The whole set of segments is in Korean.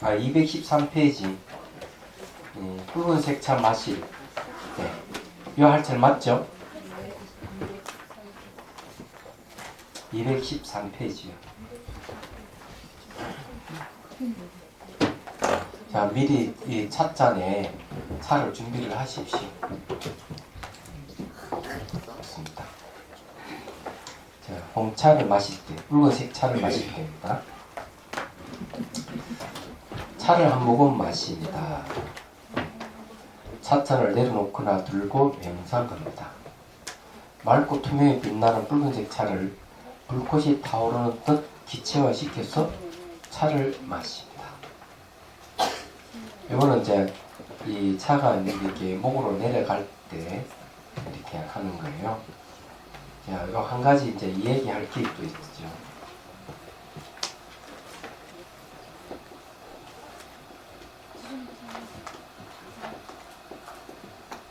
213페이지 붉은색 차 마실 네. 요 할철 맞죠? 213페이지요. 자, 미리 이 찻잔에 차를 준비를 하십시오. 좋습니다. 자, 홍차를 마실 때, 붉은색 차를 마실 때입니다. 차를 한 모금 마십니다. 찻잔을 내려놓거나 들고 명상합니다. 맑고 투명히 빛나는 붉은색 차를 불꽃이 타오르는 듯 기체화시켜서 차를 마십니다. 이거는 이제 이 차가 이렇게 목으로 내려갈 때 이렇게 하는 거예요. 자, 이거 한 가지 이제 얘기할 게 또 있죠.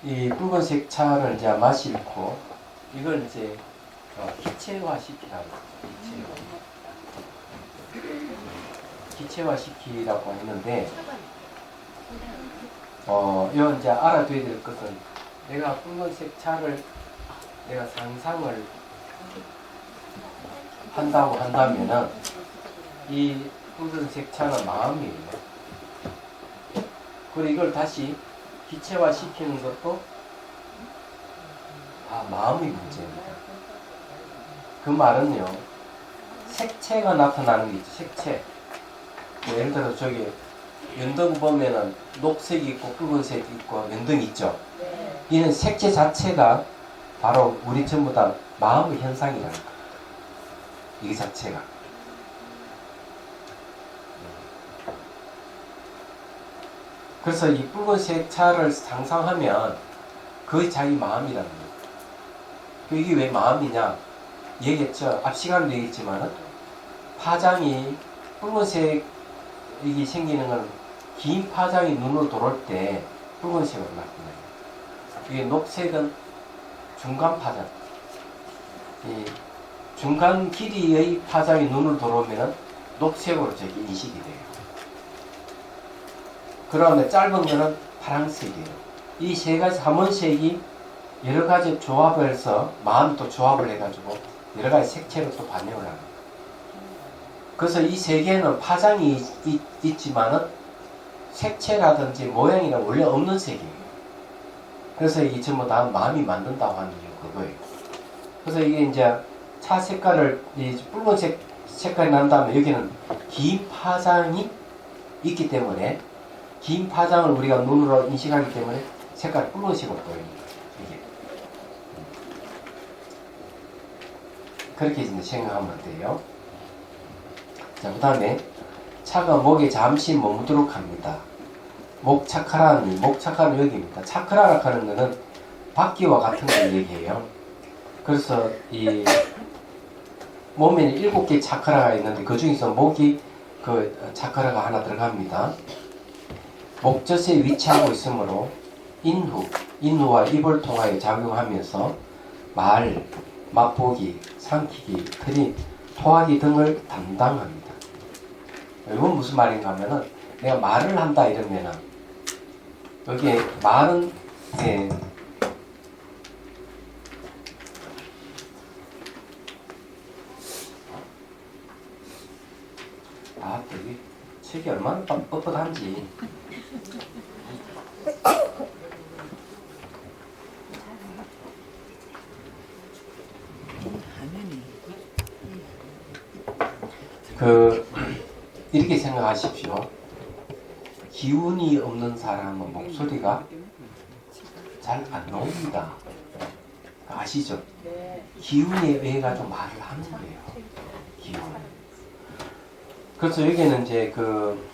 이 붉은색 차를 이제 마시고 이걸 이제 기체화 시키라고 기체화 시키라고 했는데 이거 이제 알아둬야 될 것은 내가 붉은색 차를 내가 상상을 한다고 한다면은 이 붉은색 차는 마음이에요. 그리고 이걸 다시 기체화 시키는 것도 마음의 문제입니다. 그 말은요, 색채가 나타나는 게 있죠. 색채. 예를 들어 저기 연등 보면은 녹색이 있고 붉은색이 있고 연등이 있죠. 이는 색채 자체가 바로 우리 전부 다 마음의 현상이라는 겁니다. 이게 자체가. 그래서 이 붉은색 차를 상상하면 그게 자기 마음이라는 거예요. 이게 왜 마음이냐? 얘기했죠. 앞 시간에도 얘기했지만은 파장이 붉은색이 생기는 건 긴 파장이 눈으로 들어올 때 붉은색으로 나타나요. 이게 녹색은 중간 파장. 이 중간 길이의 파장이 눈으로 들어오면은 녹색으로 저기 인식이 돼요. 그러면 짧은 거는 파란색이에요. 이 세 가지 삼원색이 여러 가지 조합을 해서 마음이 또 조합을 해가지고 여러 가지 색채로 또 반영을 합니다. 그래서 이 세 개는 파장이 있지만은 색채라든지 모양이나 원래 없는 색이에요. 그래서 이게 전부 다 마음이 만든다고 하는 이유 그거예요. 그래서 이게 이제 차 색깔을 이 붉은색 색깔이 난 다음에 여기는 긴 파장이 있기 때문에 긴 파장을 우리가 눈으로 인식하기 때문에 색깔이 붉은색으로 보입니다. 이게. 그렇게 이제 생각하면 돼요. 자, 그 다음에 차가 목에 잠시 머무도록 합니다. 목 차크라는 여기입니다. 차크라라고 하는 거는 바퀴와 같은 걸 얘기해요. 그래서 이 몸에는 7개의 차크라가 있는데 그 중에서 목이 그 차크라가 하나 들어갑니다. 목젖에 위치하고 있으므로 인후와 입을 통하여 작용하면서 말, 맛보기, 삼키기, 트림, 토하기 등을 담당합니다. 이건 무슨 말인가 하면은 내가 말을 한다 이러면은 여기에 말은 여기 책이 얼마나 뻣뻣한지. 이렇게 생각하십시오. 기운이 없는 사람은 목소리가 잘 안 나옵니다. 아시죠? 기운에 의해 가지고 말을 하는 거예요. 기운. 그래서 여기는 이제 그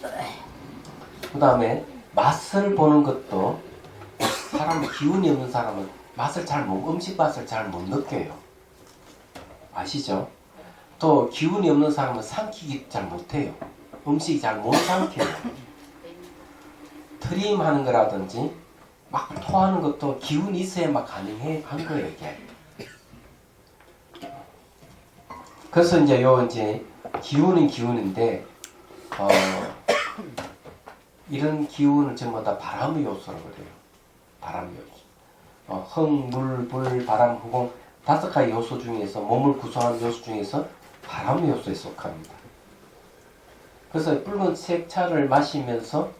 다음에 맛을 보는 것도 기운이 없는 사람은 음식 맛을 잘 못 느껴요. 아시죠? 또 기운이 없는 사람은 삼키기 잘 못해요. 음식이 잘 못 삼켜요. 트림하는 거라든지 막 토하는 것도 기운이 있어야 막 가능한 거예요, 이게. 그래서 이제 기운은 기운인데 이런 기운은 전부 다 바람의 요소라고 그래요. 바람의 요소. 흥, 물, 불, 바람, 후공 5가지 요소 중에서 몸을 구성하는 요소 중에서 바람의 요소에 속합니다. 그래서 붉은색 차를 마시면서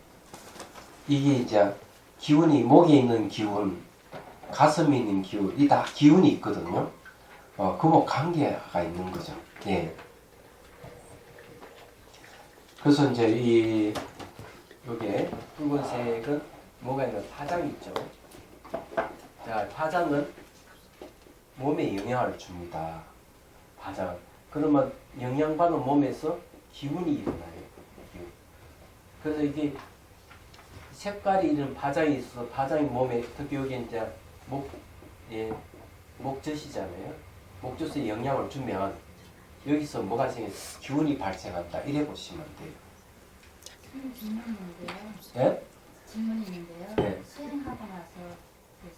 이게 이제 기운이 목에 있는 기운, 가슴에 있는 기운, 이 다 기운이 있거든요. 그거 관계가 있는 거죠. 예. 그래서 이제 요게 붉은색은 뭐가 있는 파장이 있죠. 자, 파장은 몸에 영향을 줍니다. 파장. 그러면 영향받은 몸에서 기운이 일어나요. 기운. 그래서 이게 색깔이 이런 파장이 있어서 파장이 몸에 특히 여기 이제 목젖이잖아요. 목젖에 영향을 주면 여기서 뭐가 생겨? 기운이 발생한다. 이래 보시면 돼요. 질문인데요. 예? 질문인데요. 네. 수행하고 나서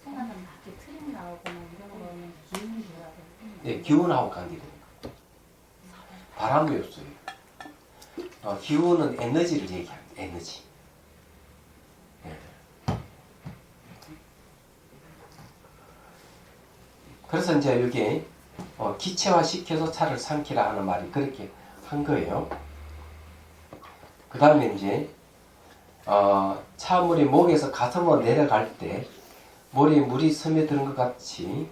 생활하면 밖에 트림 나오거나 이런 거는 기운이 들어가고. 네, 기운하고 관계됩니다. 바람의 요소예요. 기운은 에너지를 얘기합니다. 에너지. 네. 그래서 이제 여기 기체화 시켜서 차를 삼키라 하는 말이 그렇게 한 거예요. 그 다음에 이제 차물이 목에서 가슴으로 내려갈 때 머리에 물이 스며드는 것 같이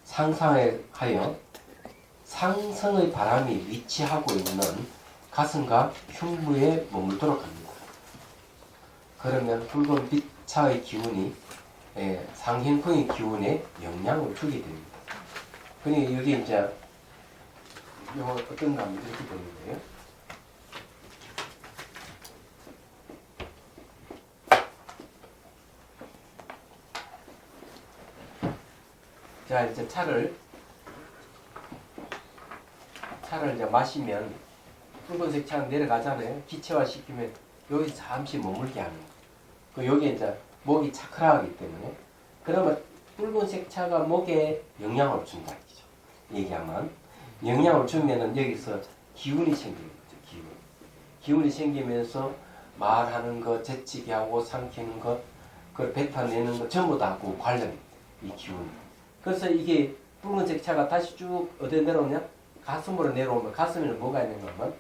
상상하여 상승의 바람이 위치하고 있는 가슴과 흉부에 머물도록 합니다. 그러면 붉은 빛차의 기운이 상행풍의 기운에 영향을 주게 됩니다. 그러니까 여기 이제 이거 어떤가 하면 이렇게 되는 거예요. 자, 이제 차를 이제 마시면 붉은색 차가 내려가잖아요. 기체화 시키면 여기 잠시 머물게 하는 거예요. 여기 이제 목이 차크라하기 때문에 그러면 붉은색 차가 목에 영향을 준다 이죠. 얘기하면 영향을 주면은 여기서 기운이 생기는 거죠. 기운이 생기면서 말하는 거, 재치기 하고 삼키는 것, 그걸 뱉어내는 것 전부 다 그 관련입니다. 이 기운이. 그래서 이게 붉은색 차가 다시 쭉 어디 내려오냐? 가슴으로 내려오면 가슴에는 뭐가 있는가 하면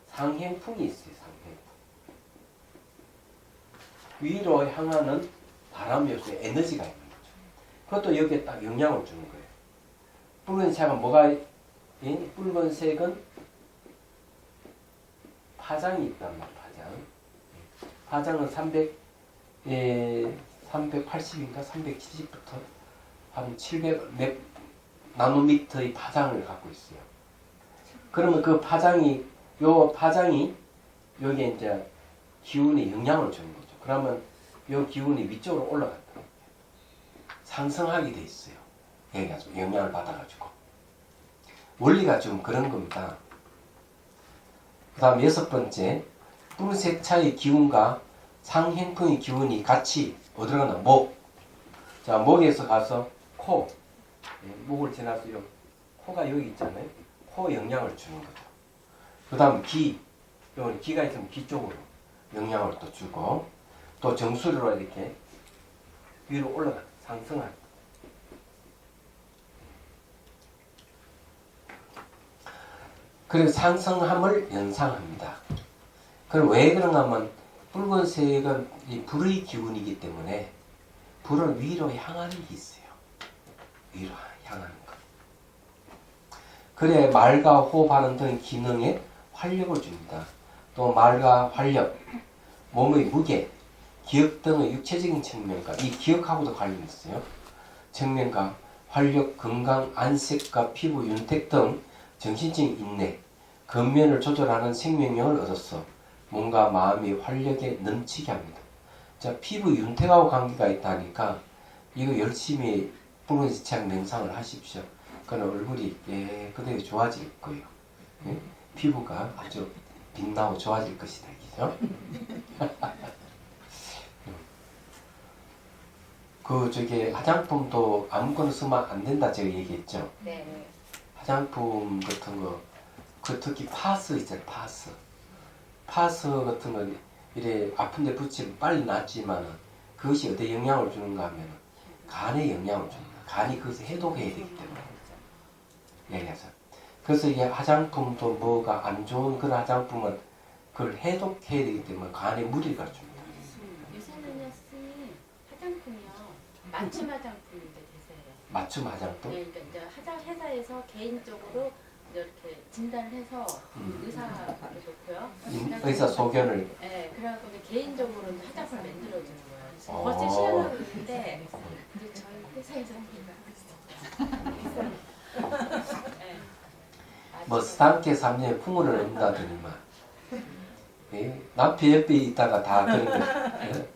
상행풍이 있어요. 상행풍. 위로 향하는 바람이 없어요. 에너지가 있는 거죠. 그것도 여기에 딱 영향을 주는 거예요. 붉은색은 뭐가 붉은색은 파장이 있단 말이에요. 파장은 380인가 370부터 한 700 몇 나노미터의 파장을 갖고 있어요. 그러면 그 파장이 여기에 이제 기운이 영향을 주는 거죠. 그러면 이 기운이 위쪽으로 올라간다. 상승하게 돼 있어요. 해가지고 영향을 받아가지고 원리가 좀 그런 겁니다. 그 다음 6번째 붉은색 차의 기운과 상행풍의 기운이 같이 어디로 가나? 목. 자, 목에서 가서 코. 목을 지나서 코가 여기 있잖아요. 코 영향을 주는 거죠. 그 다음 귀. 여기 귀가 있으면 귀 쪽으로 영향을 또 주고 또 정수리로 이렇게 위로 올라가 상승하는. 그래서 상승함을 연상합니다. 그럼 왜 그런가 하면 붉은색은 이 불의 기운이기 때문에 불은 위로 향하는 게 있어요. 위로 향하는 것. 그래 말과 호흡하는 등 기능에 활력을 줍니다. 또 말과 활력, 몸의 무게, 기억 등의 육체적인 측면과 이 기억하고도 관련이 있어요. 측면과 활력, 건강, 안색과 피부 윤택 등 정신적인 인내, 근면을 조절하는 생명력을 얻어서 몸과 마음이 활력에 넘치게 합니다. 자, 피부 윤택하고 관계가 있다니까 이거 열심히 붉은색 차 명상을 하십시오. 그럼 얼굴이 그대로 좋아질 거예요. 예? 피부가 아주 빛나고 좋아질 것이다. 그죠? 화장품도 아무거나 쓰면 안 된다 제가 얘기했죠. 네. 화장품 같은 거, 특히 파스 있잖아요. 파스 같은 건 이래 아픈데 붙이면 빨리 낫지만 그것이 어떤 영향을 주는가 하면 간에 영향을 줍니다. 간이 그것을 해독해야 되기 때문에 얘기하죠. 그래서 이게 화장품도 뭐가 안 좋은 그런 화장품은 그걸 해독해야 되기 때문에 간에 무리가 줍니다. 요새는요, 선생님, 화장품이요. 맞춤 화장품인데 되세요. 맞춤 화장품? 네, 그러니까 이제 화장 회사에서 개인적으로 이렇게 진단을 해서 의사를 놓고요. 의사 소견을 네, 그래갖고 이제 개인적으로 이제 화장품을 만들어주는 거예요. 지금 어. 벌써 시행하고 있는데 이제 저희 회사에서 네. 뭐 스탄께 3년에 풍물을 얻는다더니만 남편 옆에 있다가 다 그런 거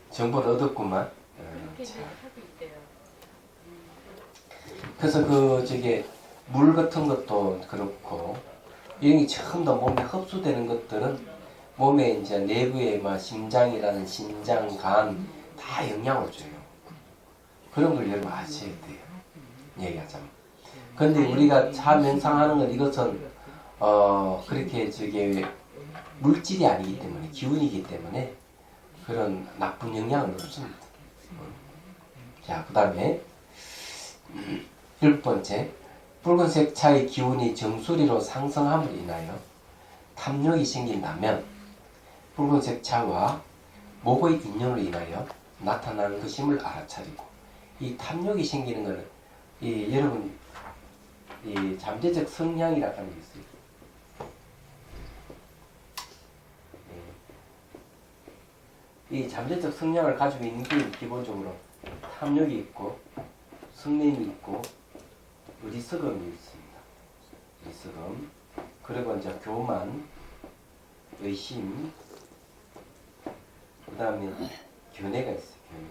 정보를 얻었구만. 그렇게 이제 하고 있대요. 그래서 그 저게 물 같은 것도 그렇고 이런 게 전부 다 몸에 흡수되는 것들은 몸에 이제 내부에 막 심장이라는 심장, 간 다 영향을 줘요. 그런 걸 여러분 아셔야 돼요. 얘기하자면. 근데 우리가 차 명상하는 건 이것은 그렇게 저게 물질이 아니기 때문에 기운이기 때문에 그런 나쁜 영향은 없습니다. 자, 그 다음에 7번째 붉은색 차의 기운이 정수리로 상승함을 인하여 탐욕이 생긴다면 붉은색 차와 목의 인연으로 인하여 나타나는 것임을 알아차리고 이 탐욕이 생기는 것은 여러분 이 잠재적 성향이라고 하는 게 있어요. 이 잠재적 성향을 가지고 있는 게 기본적으로 탐욕이 있고 성냄이 있고 어리석음이 있습니다. 어리석음 그리고 이제 교만, 의심, 그 다음에 견해가 있어요. 견해.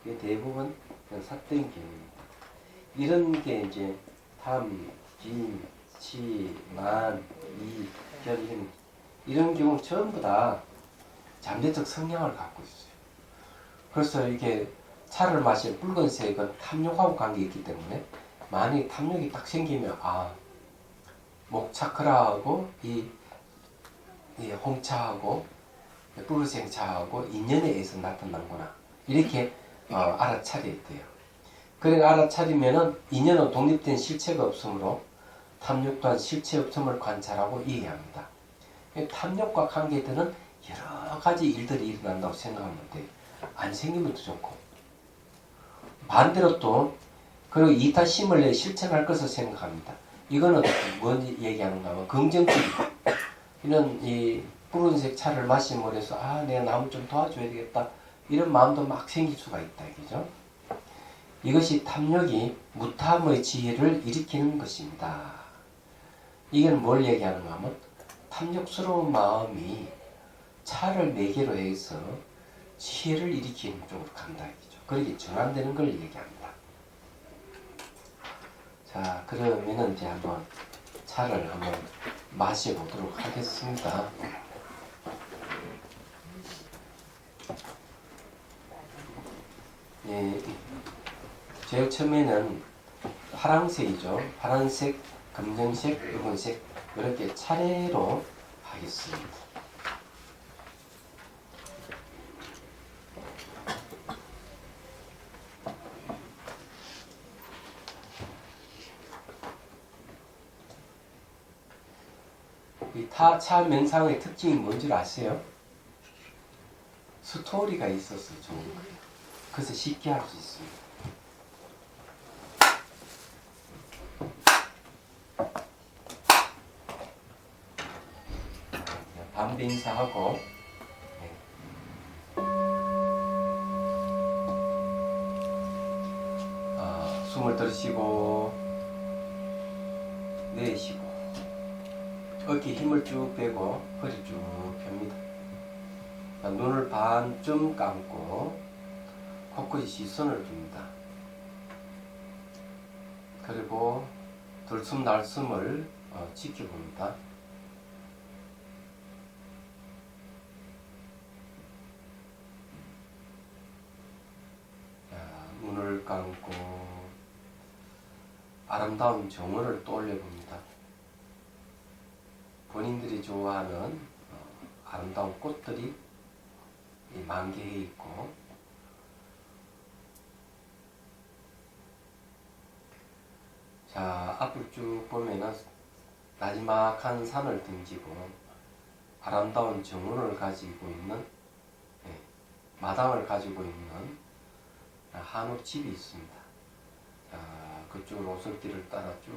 그게 대부분 삿된 견해입니다. 이런 게 이제 탐, 진, 치, 만, 이, 견 이런 경우 전부 다 잠재적 성향을 갖고 있어요. 그래서 이게 차를 마실 붉은색은 탐욕하고 관계 있기 때문에 만약에 탐욕이 딱 생기면 목차크라하고 이 홍차하고 붉은색 차하고 인연에 의해서 나타난구나 이렇게 알아차려야 돼요. 그러니까 알아차리면은 인연은 독립된 실체가 없으므로 탐욕 또한 실체 없음을 관찰하고 이해합니다. 탐욕과 관계되는 여러 가지 일들이 일어난다고 생각하면 돼요. 안 생기면 더 좋고 반대로 또 그리고 이타심을 내 실천할 것을 생각합니다. 이거는 뭔 얘기하는가 하면 긍정적이다. 이런 이 붉은색 차를 마심으로 해서 내가 남을 좀 도와줘야 되겠다 이런 마음도 막 생길 수가 있다 이거죠. 이것이 탐욕이 무탐의 지혜를 일으키는 것입니다. 이건 뭘 얘기하는가 하면 탐욕스러운 마음이 차를 매개로 해서 지혜를 일으키는 쪽으로 간다 이거죠. 그렇게 전환되는 걸 얘기합니다. 자, 그러면은 이제 한번 차를 한번 마셔보도록 하겠습니다. 예, 제일 처음에는 파란색이죠. 파란색, 검정색, 붉은색 이렇게 차례로 하겠습니다. 이 타차 명상의 특징이 뭔지 아세요? 스토리가 있어서 좋은 거예요. 그래서 쉽게 할 수 있습니다. 담배 인사하고 숨을 들이쉬고 내쉬고 어깨 힘을 쭉 빼고 허리 쭉 펴니다. 눈을 반쯤 감고 코끝에 시선을 둡니다. 그리고 들숨 날숨을 지켜봅니다. 눈을 감고 아름다운 정원을 떠올려 봅니다. 본인들이 좋아하는 아름다운 꽃들이 만개해 있고, 자, 앞을 쭉 보면은 나지막한 산을 등지고 아름다운 정원을 가지고 있는, 마당을 가지고 있는 한옥집이 있습니다. 자, 그쪽으로 오솔길을 따라 쭉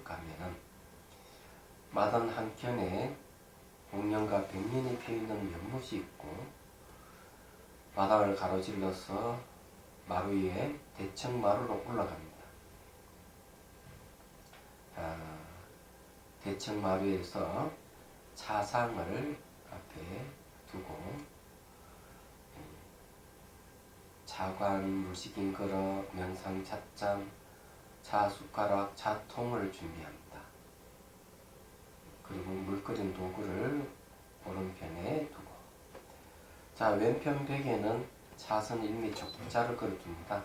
가면은 마당 한켠에 복년과 백년이 피어있는 연못이 있고, 마당을 가로질러서 마루 위에 대청마루로 올라갑니다. 대청마루에서 차상을 앞에 두고 차관, 물식인 그릇, 명상 찻잔, 차 숟가락, 차통을 준비합니다. 그리고 물 끓인 도구를 오른편에 두고, 자, 왼편 벽에는 차선 1미 적자를 걸어둡니다.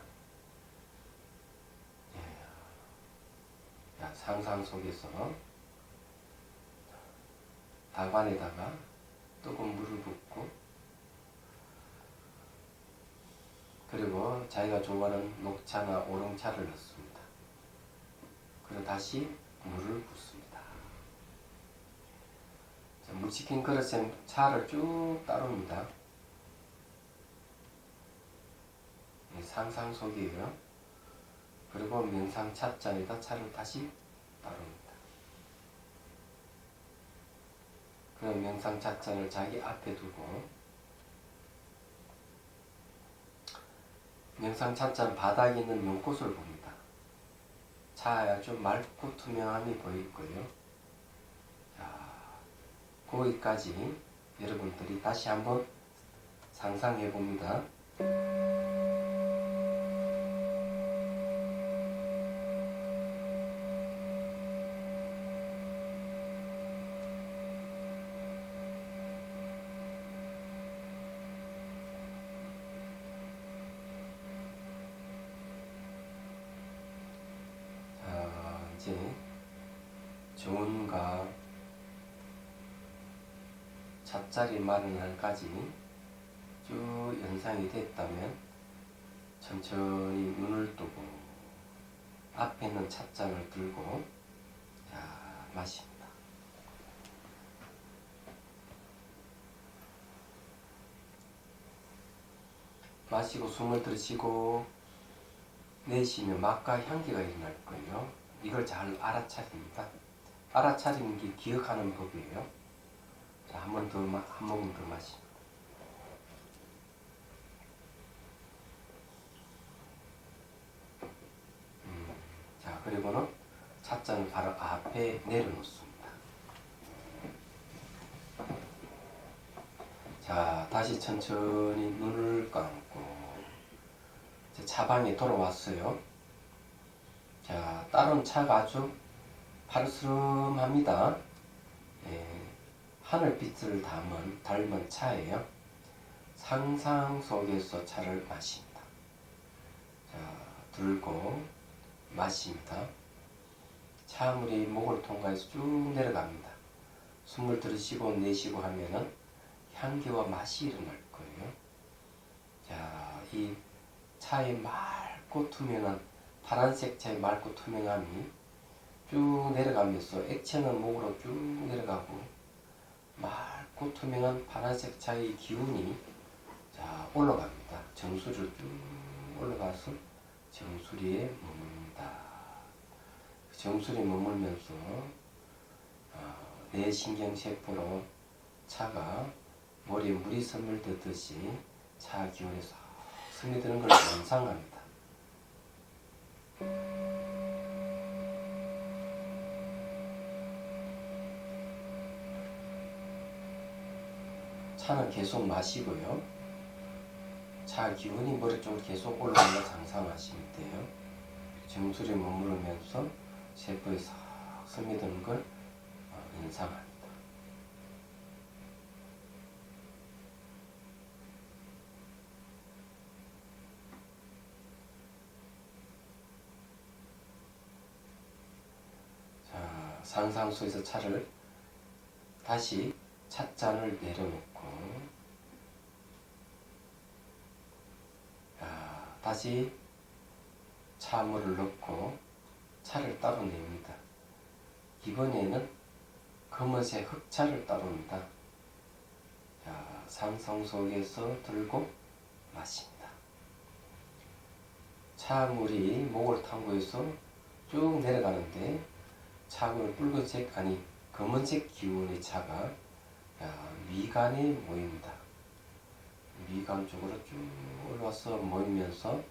자, 상상 속에서 다관에다가 뜨거운 물을 붓고, 그리고 자기가 좋아하는 녹차나 오롱차를 넣습니다. 그리고 다시 물을 붓습니다. 자, 물 식힌 그릇에 차를 쭉 따릅니다. 상상 속이에요. 그리고 명상 찻잔에다 차를 다시 따릅니다. 그럼 명상 찻잔을 자기 앞에 두고, 명상 찻잔 바닥에 있는 연꽃을 봅니다. 차야 좀 맑고 투명함이 보이고요. 자, 거기까지 여러분들이 다시 한번 상상해 봅니다. 이제 정원과 찻자리 마련할까지 쭉 연상이 됐다면 천천히 눈을 뜨고 앞에 있는 찻잔을 들고, 자, 마십니다. 마시고 숨을 들이쉬고 내쉬면 맛과 향기가 일어날 거예요. 이걸 잘 알아차립니다. 알아차리는 게 기억하는 법이에요. 자, 한 번 더, 한 모금 더 마십니다. 자, 그리고는 찻잔을 바로 앞에 내려놓습니다. 자, 다시 천천히 눈을 감고 이제 차방에 돌아왔어요. 자, 다른 차가 아주 파르스름합니다. 하늘빛을 닮은 차예요. 상상 속에서 차를 마십니다. 자, 들고 마십니다. 차물이 목을 통과해서 쭉 내려갑니다. 숨을 들이쉬고 내쉬고 하면은 향기와 맛이 일어날 거예요. 자, 이 차의 맑고 투명한 파란색 차의 맑고 투명함이 쭉 내려가면서 액체는 목으로 쭉 내려가고, 맑고 투명한 파란색 차의 기운이 자 올라갑니다. 정수리를 쭉 올라가서 정수리에 머뭅니다. 정수리에 머물면서 내 신경세포로 차가 머리에 물이 스며들듯이 차 기운이 싹 스며드는 걸 연상합니다. 차는 계속 마시고요. 차 기운이 머리 쪽으로 계속 올라오는 걸 상상하시면 돼요. 정수리에 머무르면서 세포에 싹 스며드는 걸 연상합니다. 자, 상상 속에서 차를 다시 찻잔을 내려놓고 다시 차물을 넣고 차를 따로 냅니다. 이번에는 검은색 흑차를 따로 냅니다. 상상 속에서 들고 마십니다. 차물이 목을 탐구해서 쭉 내려가는데 차물 붉은색 아니 검은색 기운의 차가 미간에 모입니다. 미간 쪽으로 쭉 올라와서 모이면서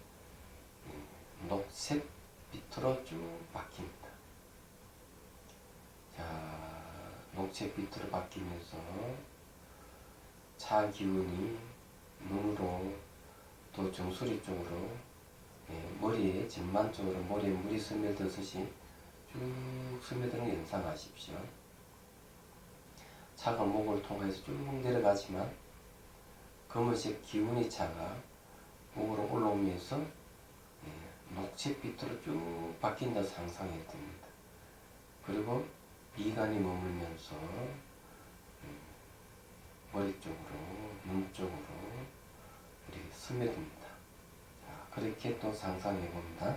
녹색 빛으로 쭉 바뀝니다. 녹색 빛으로 바뀌면서 차 기운이 눈으로 또 정수리 쪽으로 머리에 전반적으로 머리에 물이 스며들듯이 쭉 스며드는 연상하십시오. 차가 목을 통해서 쭉 내려가지만 검은색 기운의 차가 목으로 올라오면서 녹색빛으로 쭉 바뀐다 상상해 듭니다. 그리고 미간이 머물면서 머리 쪽으로 눈 쪽으로 이렇게 스며듭니다. 그렇게 또 상상해 봅니다.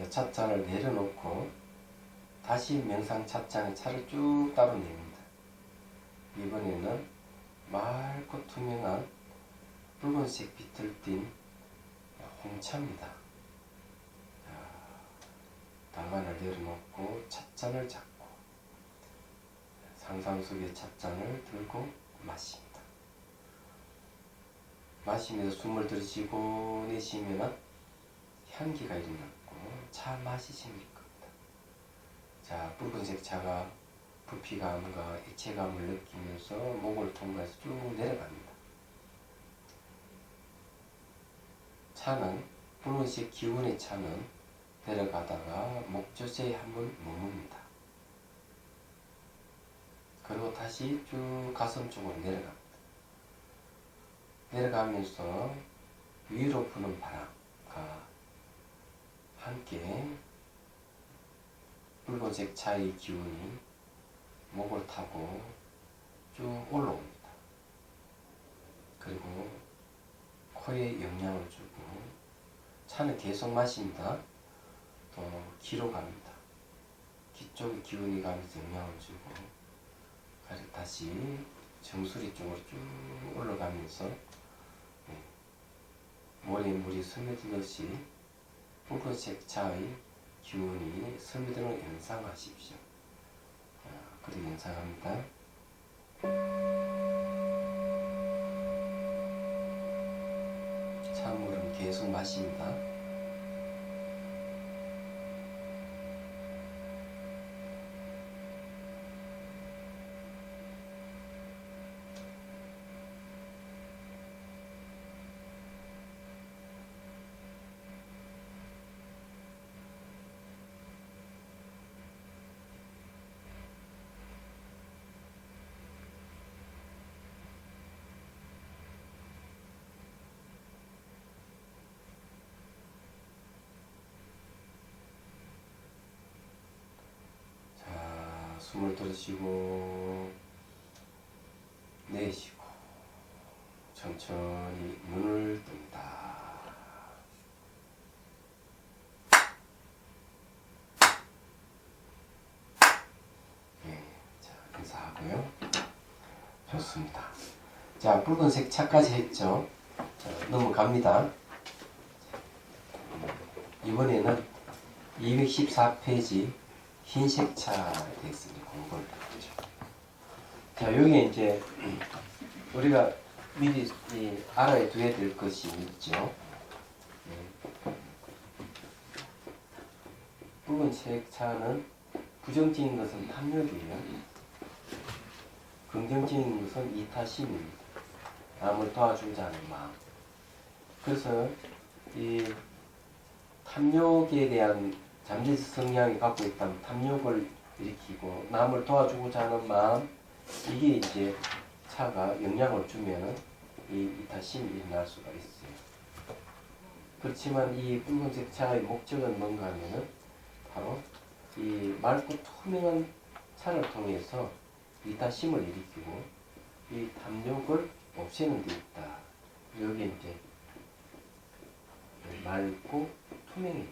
찻잔을 내려놓고 다시 명상 찻잔에 차를 쭉 따로 냅니다. 이번에는 맑고 투명한 붉은색 빛을 띤 홍차입니다. 당간을 내려놓고 찻잔을 잡고 상상 속의 찻잔을 들고 마십니다. 마시면서 숨을 들이쉬고 내쉬면 향기가 일어납니다. 차 맛이 생길 겁니다. 붉은색 차가 부피감과 액체감을 느끼면서 목을 통과해서 쭉 내려갑니다. 차는 붉은색 기운의 차는 내려가다가 목젖에 한번 머뭅니다. 그리고 다시 쭉 가슴 쪽으로 내려갑니다. 내려가면서 위로 부는 바람과 함께 붉은색 차의 기운이 목을 타고 쭉 올라옵니다. 그리고 코에 영향을 주고 차는 계속 마십니다. 또 귀로 갑니다. 귀 쪽에 기운이 가면서 영향을 주고 다시 정수리 쪽으로 쭉 올라가면서 머리에 물이 스며들듯이 붉은색 차의 기운이 스며드는 연상하십시오. 그리고 연상합니다. 차물은 계속 마십니다. 숨을 들이쉬고 내쉬고 천천히 눈을 뜬다. 인사하고요. 좋습니다. 붉은색 차까지 했죠. 넘어갑니다. 이번에는 214페이지 흰색 차에 대해서 공부를 하죠. 여기 이제 우리가 미리 알아야 될 것이 있죠. 붉은색 차는 부정적인 것은 탐욕이에요. 긍정적인 것은 이타심입니다. 남을 도와주고자 하는 마음. 그래서 이 탐욕에 대한 잠재적 성향이 갖고 있다면 탐욕을 일으키고 남을 도와주고자 하는 마음, 이게 이제 차가 영향을 주면은 이 이타심이 일어날 수가 있어요. 그렇지만 이 붉은색 차의 목적은 뭔가 하면은 바로 이 맑고 투명한 차를 통해서 이타심을 일으키고 이 탐욕을 없애는 데 있다. 여기 이제 맑고 투명해.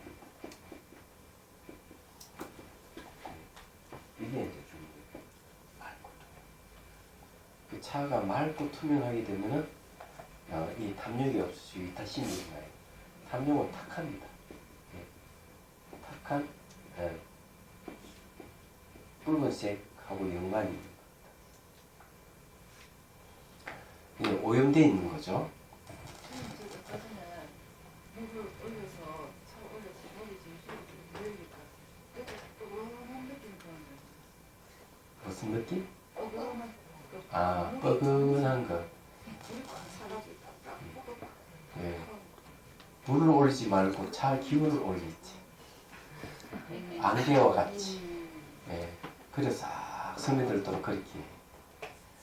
이게 이제 중요해요. 맑고 투명. 그 차가 맑고 투명하게 되면은 이 탐욕이 없어지고 이타심이 일어나요. 탐욕은 탁합니다. 탁한 붉은색하고 연관입니다. 이게 오염되어 있는 거죠. 물을 올려서 차 올려서 머리 지우시고 물리니까 그때 뜨거운 느낌 드는 무슨 느낌? 뜨거운 아, 뻐근한 거. 불이 꽉 차가지고 딱딱 볶아. 예. 물을 올리지 말고 차 기운을 올리지. 안개와 같이. 예. 그래서 싹 스며들도록 그렇게.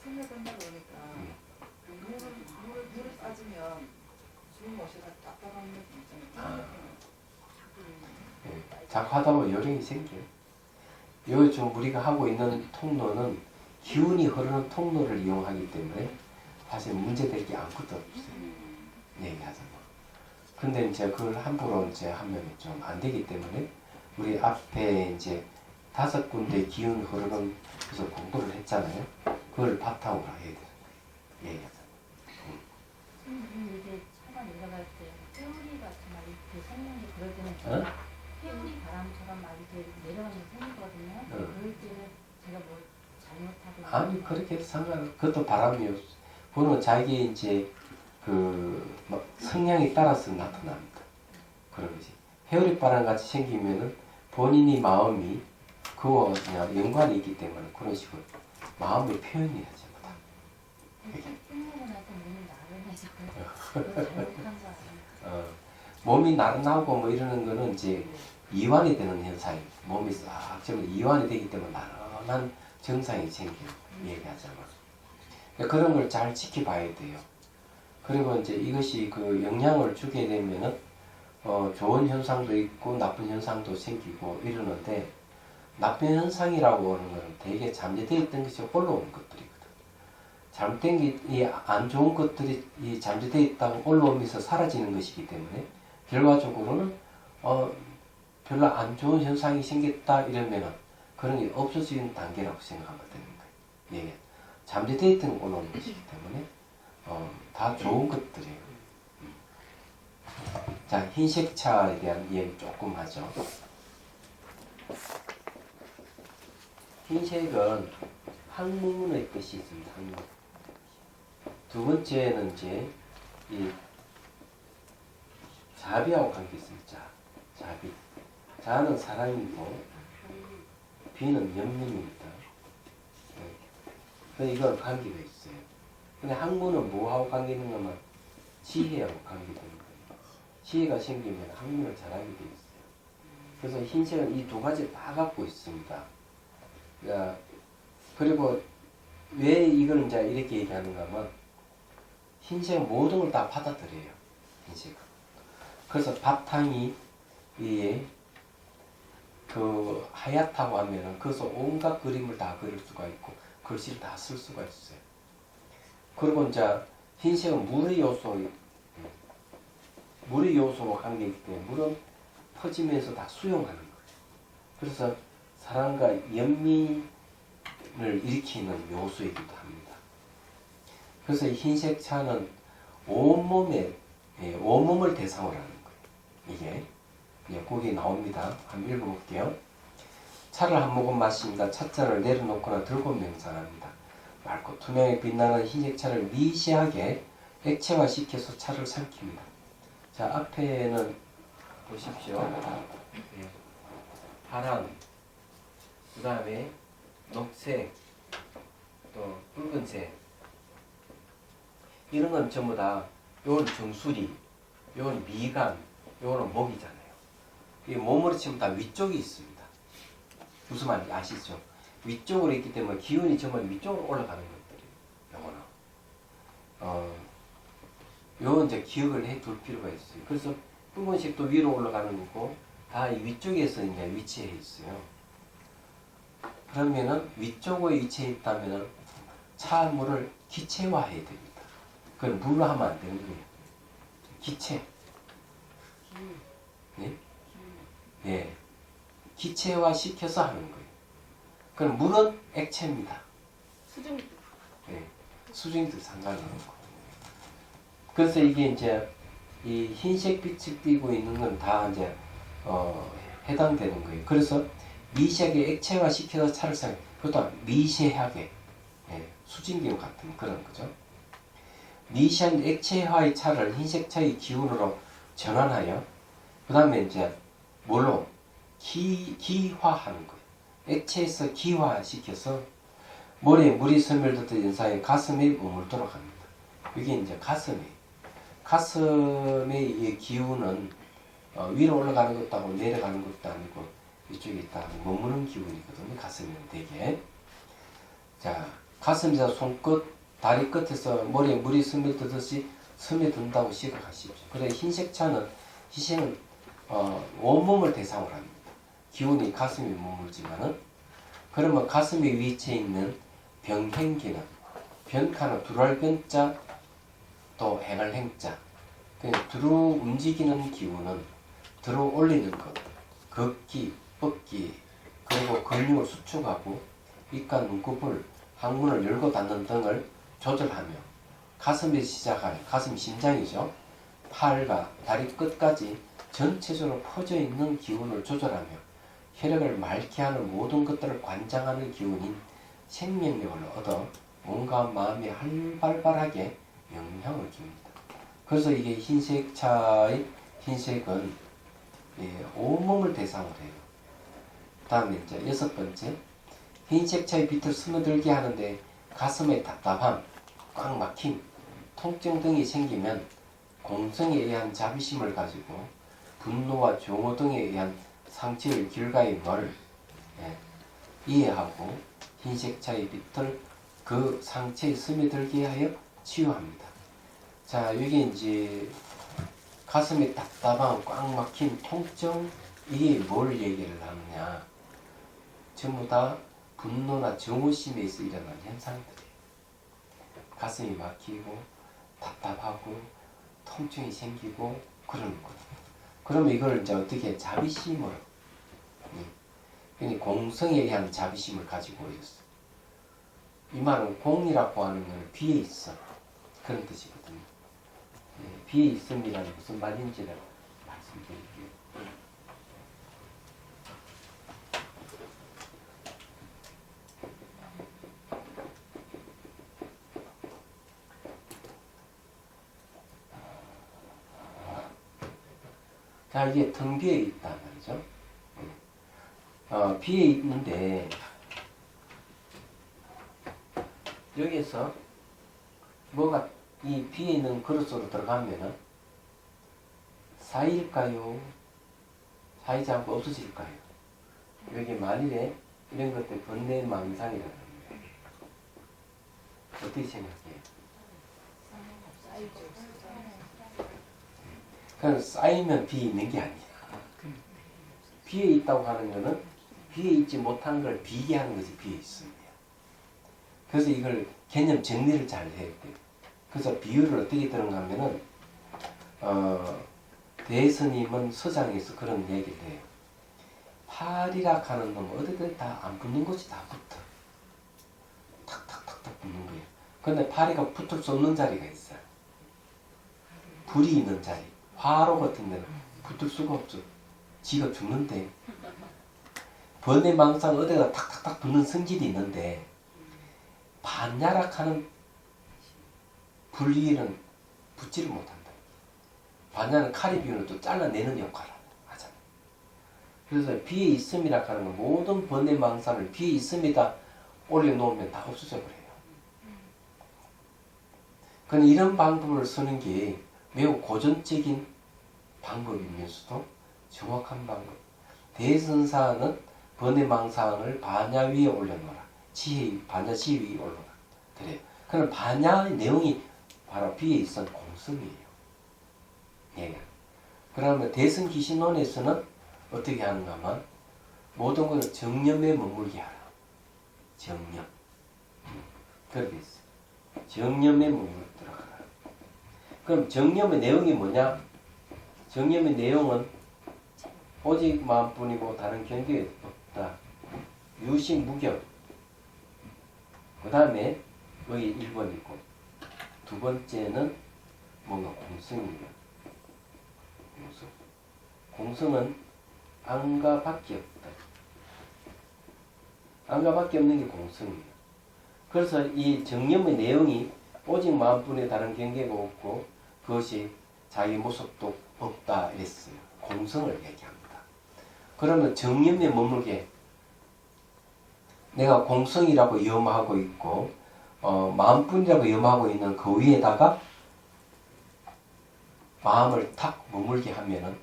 스며든다 그러니까 물을 빠지면 숨 못쉬다 딱딱한 느낌 있잖아요. 예. 자꾸 하다 보면 요령이 생겨요. 요 지금 우리가 하고 있는 통로는 기운이 흐르는 통로를 이용하기 때문에 사실 문제될 게 아무것도 없어요. 얘기하자면. 근데 이제 그걸 함부로 이제 하면 좀 안 되기 때문에 우리 앞에 이제 5군데 기운 흐르는 그래서 공부를 했잖아요. 그걸 바탕으로 해야 되는 거예요. 얘기하자면. 이게 차가 내려갈 때 회오리 같은 막 이렇게 생긴 게 그럴 때는 어? 회오리 바람처럼 막 이렇게 내려가는 게 생기거든요. 그럴 때는 제가 뭐 잘못하고 아니 그렇게 해도 그것도 바람이요. 그거는 자기 이제 막 성향에 따라서 나타납니다. 그런 거지. 회오리 바람 같이 생기면은 본인이 마음이 그와 그냥 연관이 있기 때문에 그런 식으로 마음의 표현이야죠. 끝내고 나서 몸이 나른해져서 잘못한 거 아니에요? 몸이 나른하고 뭐 이러는 거는 이제 이완이 되는 현상이 몸이 싹 전부 이완이 되기 때문에 나른한 증상이 생겨요. 얘기하자면. 그런 걸 잘 지켜봐야 돼요. 그리고 이제 이것이 그 영향을 주게 되면은 좋은 현상도 있고 나쁜 현상도 생기고 이러는데 나쁜 현상이라고 하는 것은 되게 잠재되어 있던 것이 올라오는 것들이거든. 잘못된 게 안 좋은 것들이 이 잠재되어 있다고 올라오면서 사라지는 것이기 때문에 결과적으로는 별로 안 좋은 현상이 생겼다 이러면은 그런 게 없어지는 단계라고 생각하면 되는 거예요. 예. 잠재되어 있던 게 올라오는 것이기 때문에 다 좋은 것들이에요. 자, 흰색 차에 대한 이야기 조금 하죠. 흰색은 학문의 뜻이 있습니다. 학문. 두 번째는 이제 이 자비하고 관계 있습니다. 자비. 자는 사랑이고 비는 연민입니다. 네. 이건 관계가 있어요. 근데 학문은 뭐하고 관계 있는 거면 지혜하고 관계되는 거예요. 지혜가 생기면 학문을 잘하게 돼 있어요. 그래서 흰색은 이 두 가지 다 갖고 있습니다. 그리고 왜 이걸 이제 이렇게 얘기하는가 하면 흰색은 모든 걸 다 받아들여요. 흰색은. 그래서 바탕이 위에 하얗다고 하면은 그래서 온갖 그림을 다 그릴 수가 있고 글씨를 다 쓸 수가 있어요. 그리고 이제 흰색은 물의 요소로 관계이기 때문에 물은 퍼지면서 다 수용하는 거예요. 그래서 사랑과 연민을 일으키는 요소이기도 합니다. 그래서 이 흰색 차는 온몸을 대상으로 하는 거예요. 이게 거기 나옵니다. 한번 읽어볼게요. 차를 한 모금 마십니다. 찻잔을 내려놓거나 들고 명상합니다. 맑고 투명하게 빛나는 흰색 차를 미시하게 액체화시켜서 차를 삼킵니다. 자, 앞에는 보십시오. 파랑, 그 다음에 녹색, 또 붉은색 이런 건 전부 다 요건 정수리, 요건 미간, 요거는 목이잖아요. 이 몸으로 치면 다 위쪽이 있습니다. 무슨 말인지 아시죠? 위쪽으로 있기 때문에 기운이 전부 위쪽으로 올라가는 것들이에요. 요거는 요건 이제 기억을 해둘 필요가 있어요. 그래서 붉은색도 위로 올라가는 거고 다 이 위쪽에서 이제 위치해 있어요. 그러면은 위쪽에 위치해 있다면은 차물을 기체화해야 됩니다. 그건 물로 하면 안 되는 거예요. 기체. 네? 예. 기체화 시켜서 하는 거예요. 그럼 물은 액체입니다. 수중 네. 수중도 상관없고. 그래서 이게 이제 이 흰색 빛을 띠고 있는 건 다 이제 해당되는 거예요. 그래서 미세하게 액체화 시켜서 차를 사용. 그것도 미세하게 수증기와 같은 그런 거죠. 미세한 액체화의 차를 흰색 차의 기운으로 전환하여 그 다음에 이제 뭘로 기화하는 거예요. 액체에서 기화시켜서 머리에 물이 스며들던 사이에 가슴에 머물도록 합니다. 이게 이제 가슴의 이 기운은 위로 올라가는 것도 아니고 내려가는 것도 아니고 이쪽에 있다 머무는 기운이거든요. 가슴은 되게. 자, 가슴에서 손끝, 다리 끝에서 머리에 물이 스며들듯이 스며든다고 생각하십시오. 그래 흰색은 온몸을 대상으로 합니다. 기운이 가슴에 머물지만은 그러면 가슴에 위치해 있는 병행기는 변카는 두랄 변자 또 행할 행자 들어 움직이는 기운은 들어 올리는 것 걷기, 뻗기 그리고 근육을 수축하고 입과 눈꺼풀, 항문을 열고 닫는 등을 조절하며 가슴에 시작할 가슴 심장이죠. 팔과 다리 끝까지 전체적으로 퍼져 있는 기운을 조절하며 혈액을 맑게 하는 모든 것들을 관장하는 기운인 생명력을 얻어 몸과 마음이 활발하게 영향을 줍니다. 그래서 이게 흰색 차의 흰색은 온몸을 대상으로 해요. 다음에 이제 6번째 흰색 차의 빛을 스며들게 하는데 가슴의 답답함, 꽉 막힘, 통증 등이 생기면 공성에 의한 자비심을 가지고 분노와 증오 등에 의한 상처의 결과인 걸 이해하고 흰색 차의 빛을 그 상처에 스며들게 하여 치유합니다. 자, 여기 이제 가슴에 답답함, 꽉 막힌 통증 이게 뭘 얘기를 하느냐? 전부 다 분노나 증오심에서 일어난 현상들이에요. 가슴이 막히고 답답하고 통증이 생기고 그러는 거예요. 그러면 이걸 이제 어떻게 자비심으로 공성에 의한 자비심을 가지고 있어. 이 말은 공이라고 하는 건 비에 있어. 그런 뜻이거든요. 비에 있음이란 무슨 말인지를 말씀드릴게요. 자, 이게 등 비에 있단 말이죠. 비에 있는데 여기에서 뭐가 이 비에 있는 그릇으로 들어가면은 쌓일까요? 쌓이지 않고 없어질까요? 여기 만일에 이런 것들 번뇌망상이라는 거예요. 어떻게 생각해요? 그냥 쌓이면 비에 있는 게 아니야. 비에 있다고 하는 거는 비에 있지 못한 걸 비게 하는 것이 비에 있습니다. 그래서 이걸 개념 정리를 잘 해야 돼요. 그래서 비유를 어떻게 들은가 하면은 대스님은 서장에서 그런 얘기를 해요. 팔이라 하는 놈은 어디든 다 안 붙는 곳이 다 붙어. 탁탁탁탁 붙는 거예요. 근데 파리가 붙을 수 없는 자리가 있어요. 불이 있는 자리. 화로 같은 데는 붙을 수가 없죠. 지가 죽는데. 번뇌망상 어디가 탁탁탁 붙는 성질이 있는데 반야락하는 불리는 붙지를 못한다. 반야는 칼이 비우는 또 잘라내는 역할을 하잖아요. 그래서 비에 있음이라 하는 건 모든 번뇌망상을 비에 있음에다 올려놓으면 다 없어져 버려요. 그런데 이런 방법을 쓰는 게 매우 고전적인 방법이면서도 정확한 방법. 대선사는 번외망상을 반야 위에 올려놓아라. 반야 지혜 위에 올려놓아라. 그래요. 그럼 반야의 내용이 바로 비에 있은 공성이에요. 예. 그러면 대승기신론에서는 어떻게 하는가 하면 모든 것을 정념에 머물게 하라. 정념. 그렇게 있어요. 정념에 머물도록 하라. 그럼 정념의 내용이 뭐냐? 정념의 내용은 오직 마음뿐이고 다른 경계에 없다. 유식무경. 그 다음에 여기 1번이고 두 번째는 뭔가 공성이에요. 공성은 안과 밖에 없다. 안과 밖에 없는 게 공성이에요. 그래서 이 정념의 내용이 오직 마음뿐에 다른 경계가 없고 그것이 자기 모습도 없다 이랬어요. 공성을 얘기합니다. 그러면 정념에 머물게 내가 공성이라고 염하고 있고 마음뿐이라고 염하고 있는 그 위에다가 마음을 탁 머물게 하면은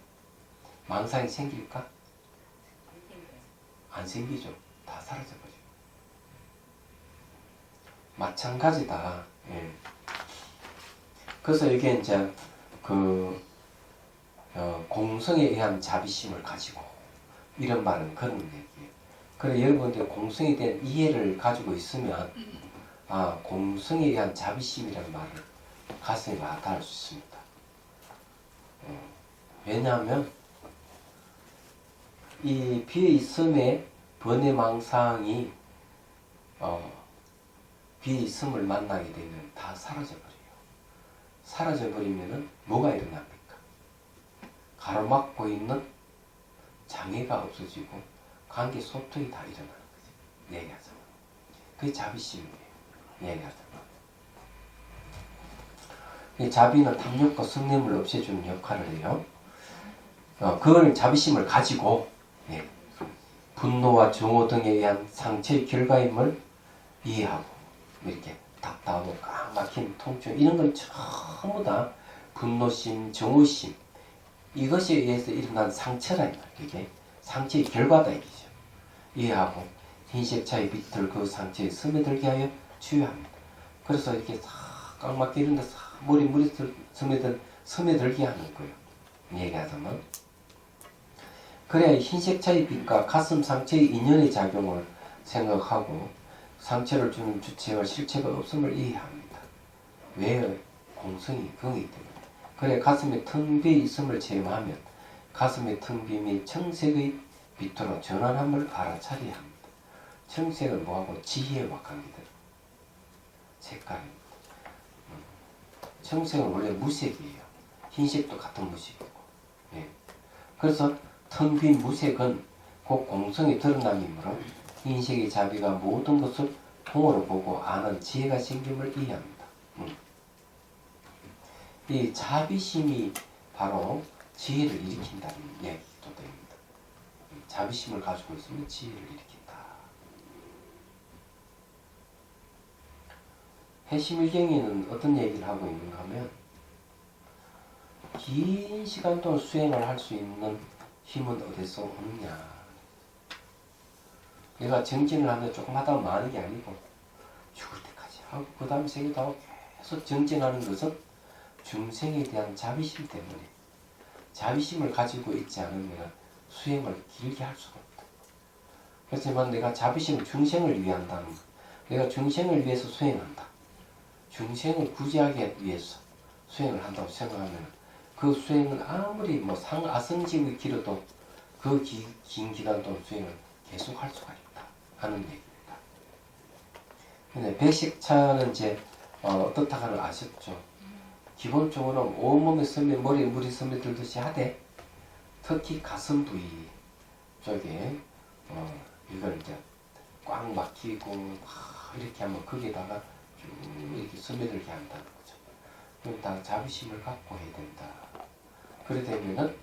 망상이 생길까? 안 생기죠. 다 사라져버려. 마찬가지다. 예. 그래서 이게 이제 공성에 의한 자비심을 가지고 이런 말은 그런 얘기예요. 그래 여러분들 공성에 대한 이해를 가지고 있으면 공성에 의한 자비심이라는 말을 가슴에 와닿을 수 있습니다. 왜냐하면 이 비있음의 번외망상이 비있음을 만나게 되면 다 사라져버려요. 사라져버리면 뭐가 일어납니까? 가로막고 있는 장애가 없어지고 관계 소통이 다 일어나는 거죠. 얘기하자면. 그게 자비심이에요. 얘기하자면. 이 자비는 탐욕과 성냄을 없애주는 역할을 해요. 그걸 자비심을 가지고 분노와 정오 등에 의한 상처의 결과임을 이해하고 이렇게 답답하고 꽉 막힌 통증 이런 걸 전부 다 분노심, 정오심 이것에 의해서 일어난 상처라 이게 상처의 결과다 이기죠. 이해하고 흰색차의 빛을 그 상처에 스며들게 하여 치유합니다. 그래서 이렇게 꽉 막혀 이런 데 물이 스며들게 하는 거예요. 얘기하자면 그래야 흰색차의 빛과 가슴 상처의 인연의 작용을 생각하고 상처를 주는 주체와 실체가 없음을 이해합니다. 왜? 공성이 긍이기 때문에. 그래 가슴에 텅 비어 있음을 체험하면 가슴의 텅 빔이 청색의 빛으로 전환함을 알아차려야 합니다. 청색은 뭐하고 지혜와 관계돼요. 색깔입니다. 청색은 원래 무색이에요. 흰색도 같은 무색이고. 예. 그래서 텅 빈 무색은 곧 공성이 드러남이므로 흰색의 자비가 모든 것을 통으로 보고 아는 지혜가 생김을 이해합니다. 이 자비심이 바로 지혜를 일으킨다는 얘기도 됩니다. 자비심을 가지고 있으면 지혜를 일으킨다. 해심일경에는 어떤 얘기를 하고 있는가 하면 긴 시간 동안 수행을 할 수 있는 힘은 어디서 오느냐. 내가 정진을 하면 조금 하다 많은 게 아니고 죽을 때까지 하고 그 다음 생에도 하고 계속 정진하는 것은 중생에 대한 자비심 때문에 자비심을 가지고 있지 않으면 수행을 길게 할 수가 없다. 그렇지만 내가 자비심을 중생을 위한다는 것, 내가 중생을 위해서 수행한다. 중생을 구제하기 위해서 수행을 한다고 생각하면 그 수행은 아무리 아성직이 길어도 그 긴 기간 동안 수행을 계속 할 수가 있다 하는 얘기입니다. 근데 백식차는 이제 어떻다가는 아셨죠? 기본적으로 온몸에 머리에 물이 스며들듯이 하되 특히 가슴 부위 쪽에 이걸 이제 꽉 막히고 이렇게 하면 거기다가 쭉 이렇게 스며들게 한다는 거죠. 그럼 다 자비심을 갖고 해야 된다. 그래 되면은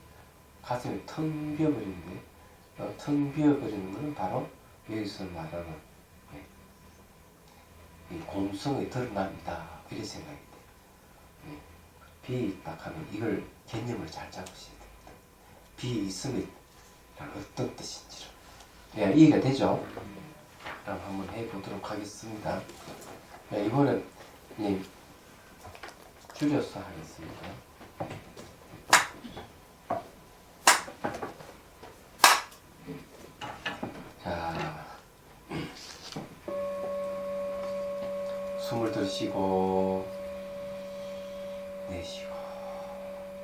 가슴이 텅 비어버리는데 텅 비어버리는 것은 바로 여기서 말하는 이 공성의 드러남이다. 이렇게 생각이 돼요. 비에 있다 하면 이걸 개념을 잘 잡으셔야 됩니다. 비에 있음이 어떤 뜻인지를. 예, 이해가 되죠? 그럼 한번 해보도록 하겠습니다. 예, 이번엔 줄여서 하겠습니다. 자, 숨을 들이쉬고 내쉬고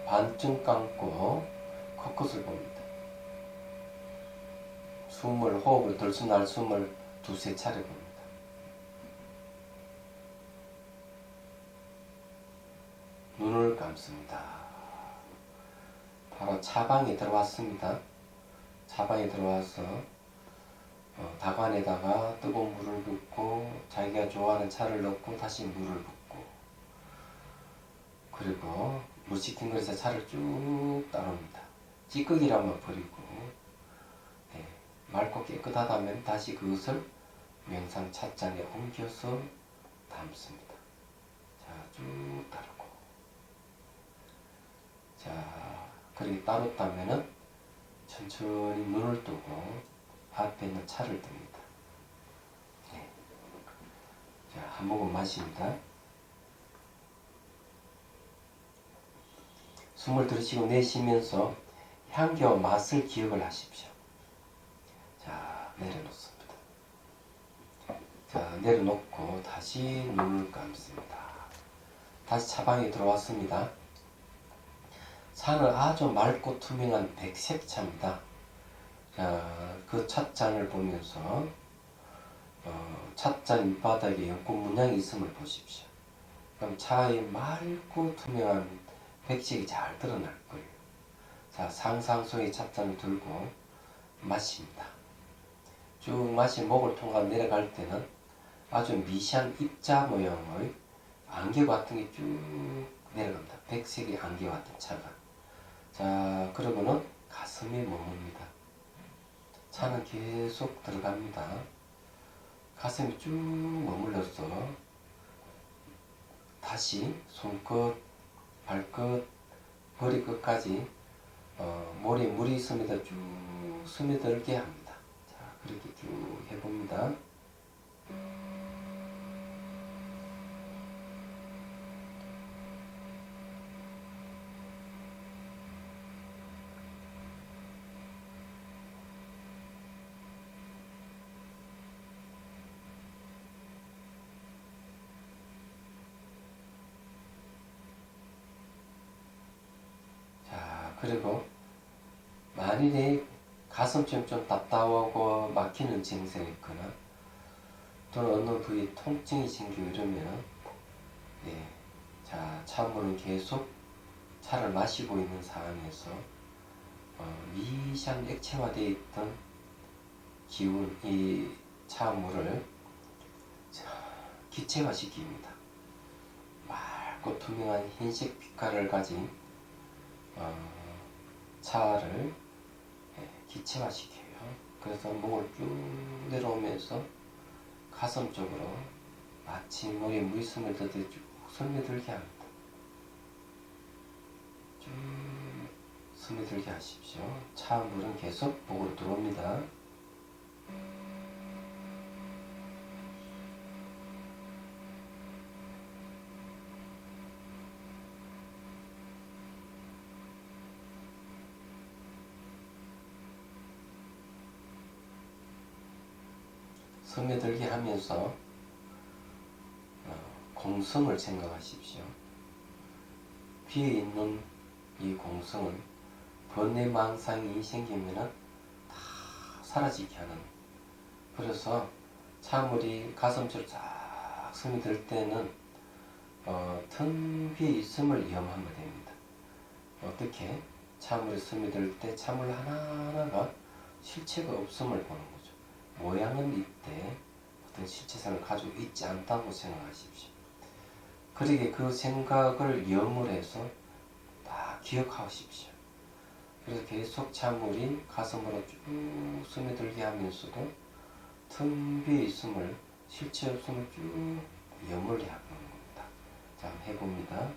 반쯤 감고 코끝을 봅니다. 호흡을 들숨 날숨을 두세 차례 봅니다. 눈을 감습니다. 바로 차방에 들어왔습니다. 차방에 들어와서 다관에다가 뜨거운 물을 붓고 자기가 좋아하는 차를 넣고 다시 물을 붓고 그리고 물 식힌 그릇에 차를 쭉 따릅니다. 찌꺼기라면 버리고 맑고 깨끗하다면 다시 그것을 명상 찻잔에 옮겨서 담습니다. 자, 쭉 따르고 자, 그렇게 따랐다면은 천천히 눈을 뜨고 앞에 있는 차를 듭니다. 네. 자, 한 모금 마십니다. 숨을 들이쉬고 내쉬면서 향기와 맛을 기억을 하십시오. 자, 내려놓습니다. 자, 내려놓고 다시 눈을 감습니다. 다시 차방에 들어왔습니다. 차는 아주 맑고 투명한 백색 차입니다. 자, 그 찻잔을 보면서 찻잔 밑바닥에 연꽃 문양이 있음을 보십시오. 그럼 차의 맑고 투명한 백색이 잘 드러날 거예요. 자, 상상 속에 찻잔을 들고 마십니다. 쭉 마시 목을 통과 내려갈 때는 아주 미시한 입자 모양의 안개 같은 게 쭉 내려갑니다. 백색의 안개 같은 차가. 자, 그러고는 가슴에 머뭅니다. 차는 계속 들어갑니다. 가슴이 쭉 머물러서 다시 손끝, 발끝, 머리 끝까지 머리에 물이 있습니다. 쭉 스며들게 합니다. 자, 그렇게 쭉 해봅니다. 그리고 만일에 가슴쯤 좀 답답하고 막히는 증세가 있거나 또는 어느 부위에 통증이 생기고 이러면 자, 차물은 계속 차를 마시고 있는 상황에서 미시한 액체화되어 있던 기운, 이 차물을 기체화시킵니다. 맑고 투명한 흰색 빛깔을 가진 차를 기체화시켜요. 그래서 목을 쭉 내려오면서 가슴 쪽으로 마치 머리에 물이 스며들듯이 쭉 스며들게 합니다. 쭉 스며들게 하십시오. 차 물은 계속 목으로 들어옵니다. 스며들게 하면서 공성을 생각하십시오. 비에 있는 이 공성은 번뇌망상이 생기면 다 사라지게 하는, 그래서 차물이 가슴처럼 쫙 스며들 때는 틈 비에 있음을 염하면 됩니다. 어떻게? 차물이 스며들 때 차물 하나하나가 실체가 없음을 보는 거죠. 모양은 있대 어떤 실체성을 가지고 있지 않다고 생각하십시오. 그러게 그 생각을 염을 해서 다 기억하십시오. 그래서 계속 차물이 가슴으로 쭉 스며들게 하면서도 틈 비에 있음을, 실체 없음을 쭉 염을 하는 겁니다. 자, 한번 해봅니다.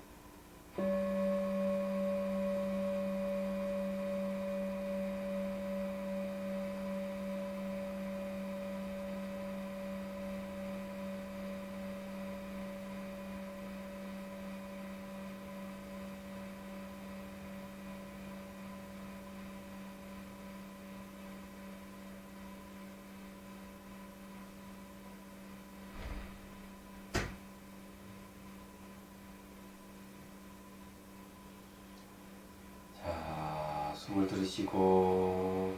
자, 숨을 들이쉬고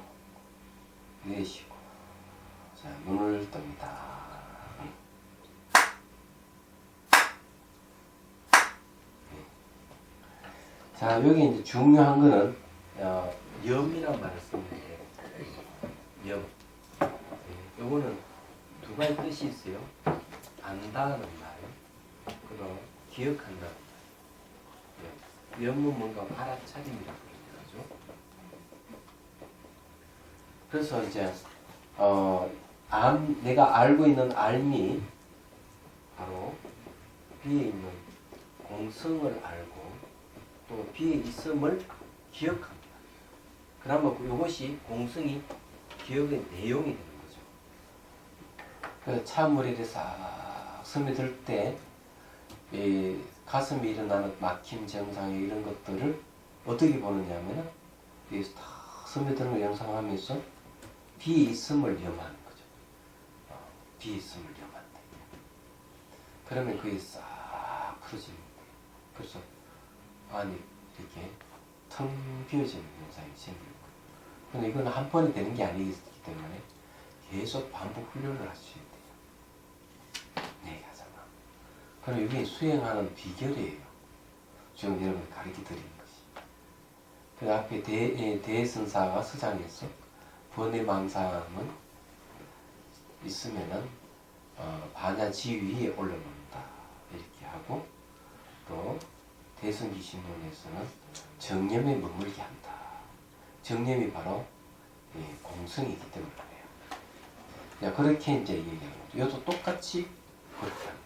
내쉬고, 자, 눈을 뜹니다. 자, 여기 이제 중요한 거는 염이란 말을 쓰는데, 염. 요거는 두 가지 뜻이 있어요. 안다는 말, 그리고 기억한다는 말. 염은 뭔가 알아차림이라고 그러죠. 그래서 이제 내가 알고 있는 알미, 바로 비에 있는 공성을 알고 또 비에 있음을 기억합니다. 그러면 이것이 공성이 기억의 내용이 되는 거죠. 그래서 찬물에 싹 스며들 때 이 가슴에 일어나는 막힘 증상에 이런 것들을 어떻게 보느냐면은 딱 스며드는 걸 영상하면서 비에 있음을 염하는 거죠. 비에 있음을 염한다. 그러면 그게 싹 풀어집니다. 그래서 안이 이렇게 텅 비어지는 현상이 생기는 거예요. 근데 이건 한 번에 되는 게 아니기 때문에 계속 반복 훈련을 하셔야 돼요. 네, 하잖아. 그럼 이게 수행하는 비결이에요. 지금 여러분 가르쳐 드리는 것이. 그 앞에 대선사가 서장에서 번외망상은 있으면은 반야지 위에 올라놓는다 이렇게 하고, 또 대승기신론에서는 정념에 머물게 한다. 정념이 바로 공성이기 때문에 그래요. 그렇게 이제 얘기하는 거죠. 이것도 똑같이 그렇게 하는 겁니다.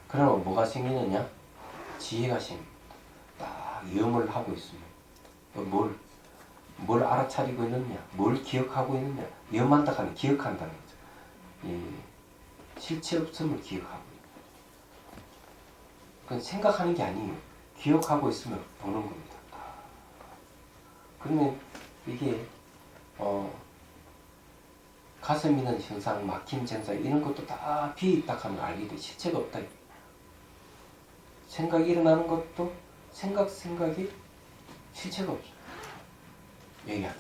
그러면 뭐가 생기느냐? 지혜가 생깁니다. 딱 염을 하고 있으면 뭘 알아차리고 있느냐? 뭘 기억하고 있느냐? 염한다 하는 기억한다는 거죠. 실체 없음을 기억하고 있는 거죠. 그건 생각하는 게 아니에요. 기억하고 있으면 보는 겁니다. 그러면 이게 가슴 있는 현상, 막힘 증상 이런 것도 다 비에 있다 하면 알게 돼. 실체가 없다. 생각이 일어나는 것도 생각이 실체가 없어. 얘기하자.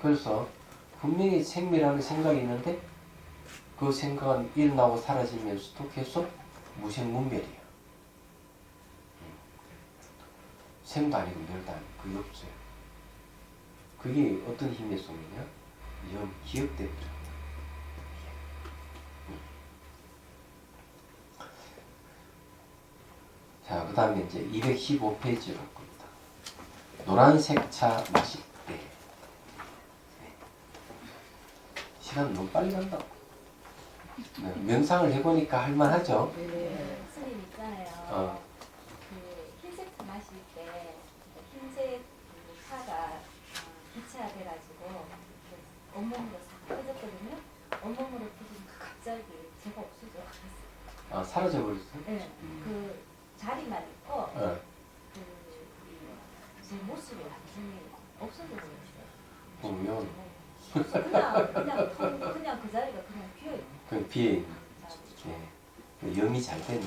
그래서 분명히 생미라는 생각이 있는데 그 생각은 일어나고 사라지면서도 계속 무생문멸이에요. 생도 아니고 멸도 아니고 그게 없어요. 그게 어떤 힘의 속이냐? 기억 때문에. 자, 그 다음에 이제 215페이지로 할 겁니다. 노란색 차 마실 때. 시간 너무 빨리 간다. 네, 명상을 해보니까 할만하죠? 네. 스님 있잖아요. 그 흰색 차 마실 때 흰색 그 차가 기차돼가지고 온몸으로 싹 퍼졌거든요. 온몸으로 퍼지면 갑자기 제가 없어져. 사라져버렸어요? 네. 그 자리만 있고 제 모습이 완전히 없어져 버렸어요. 보면 그냥 그 자리가 그냥 비어 있는. 그 비에 있는. 네. 염이 잘 되는 거.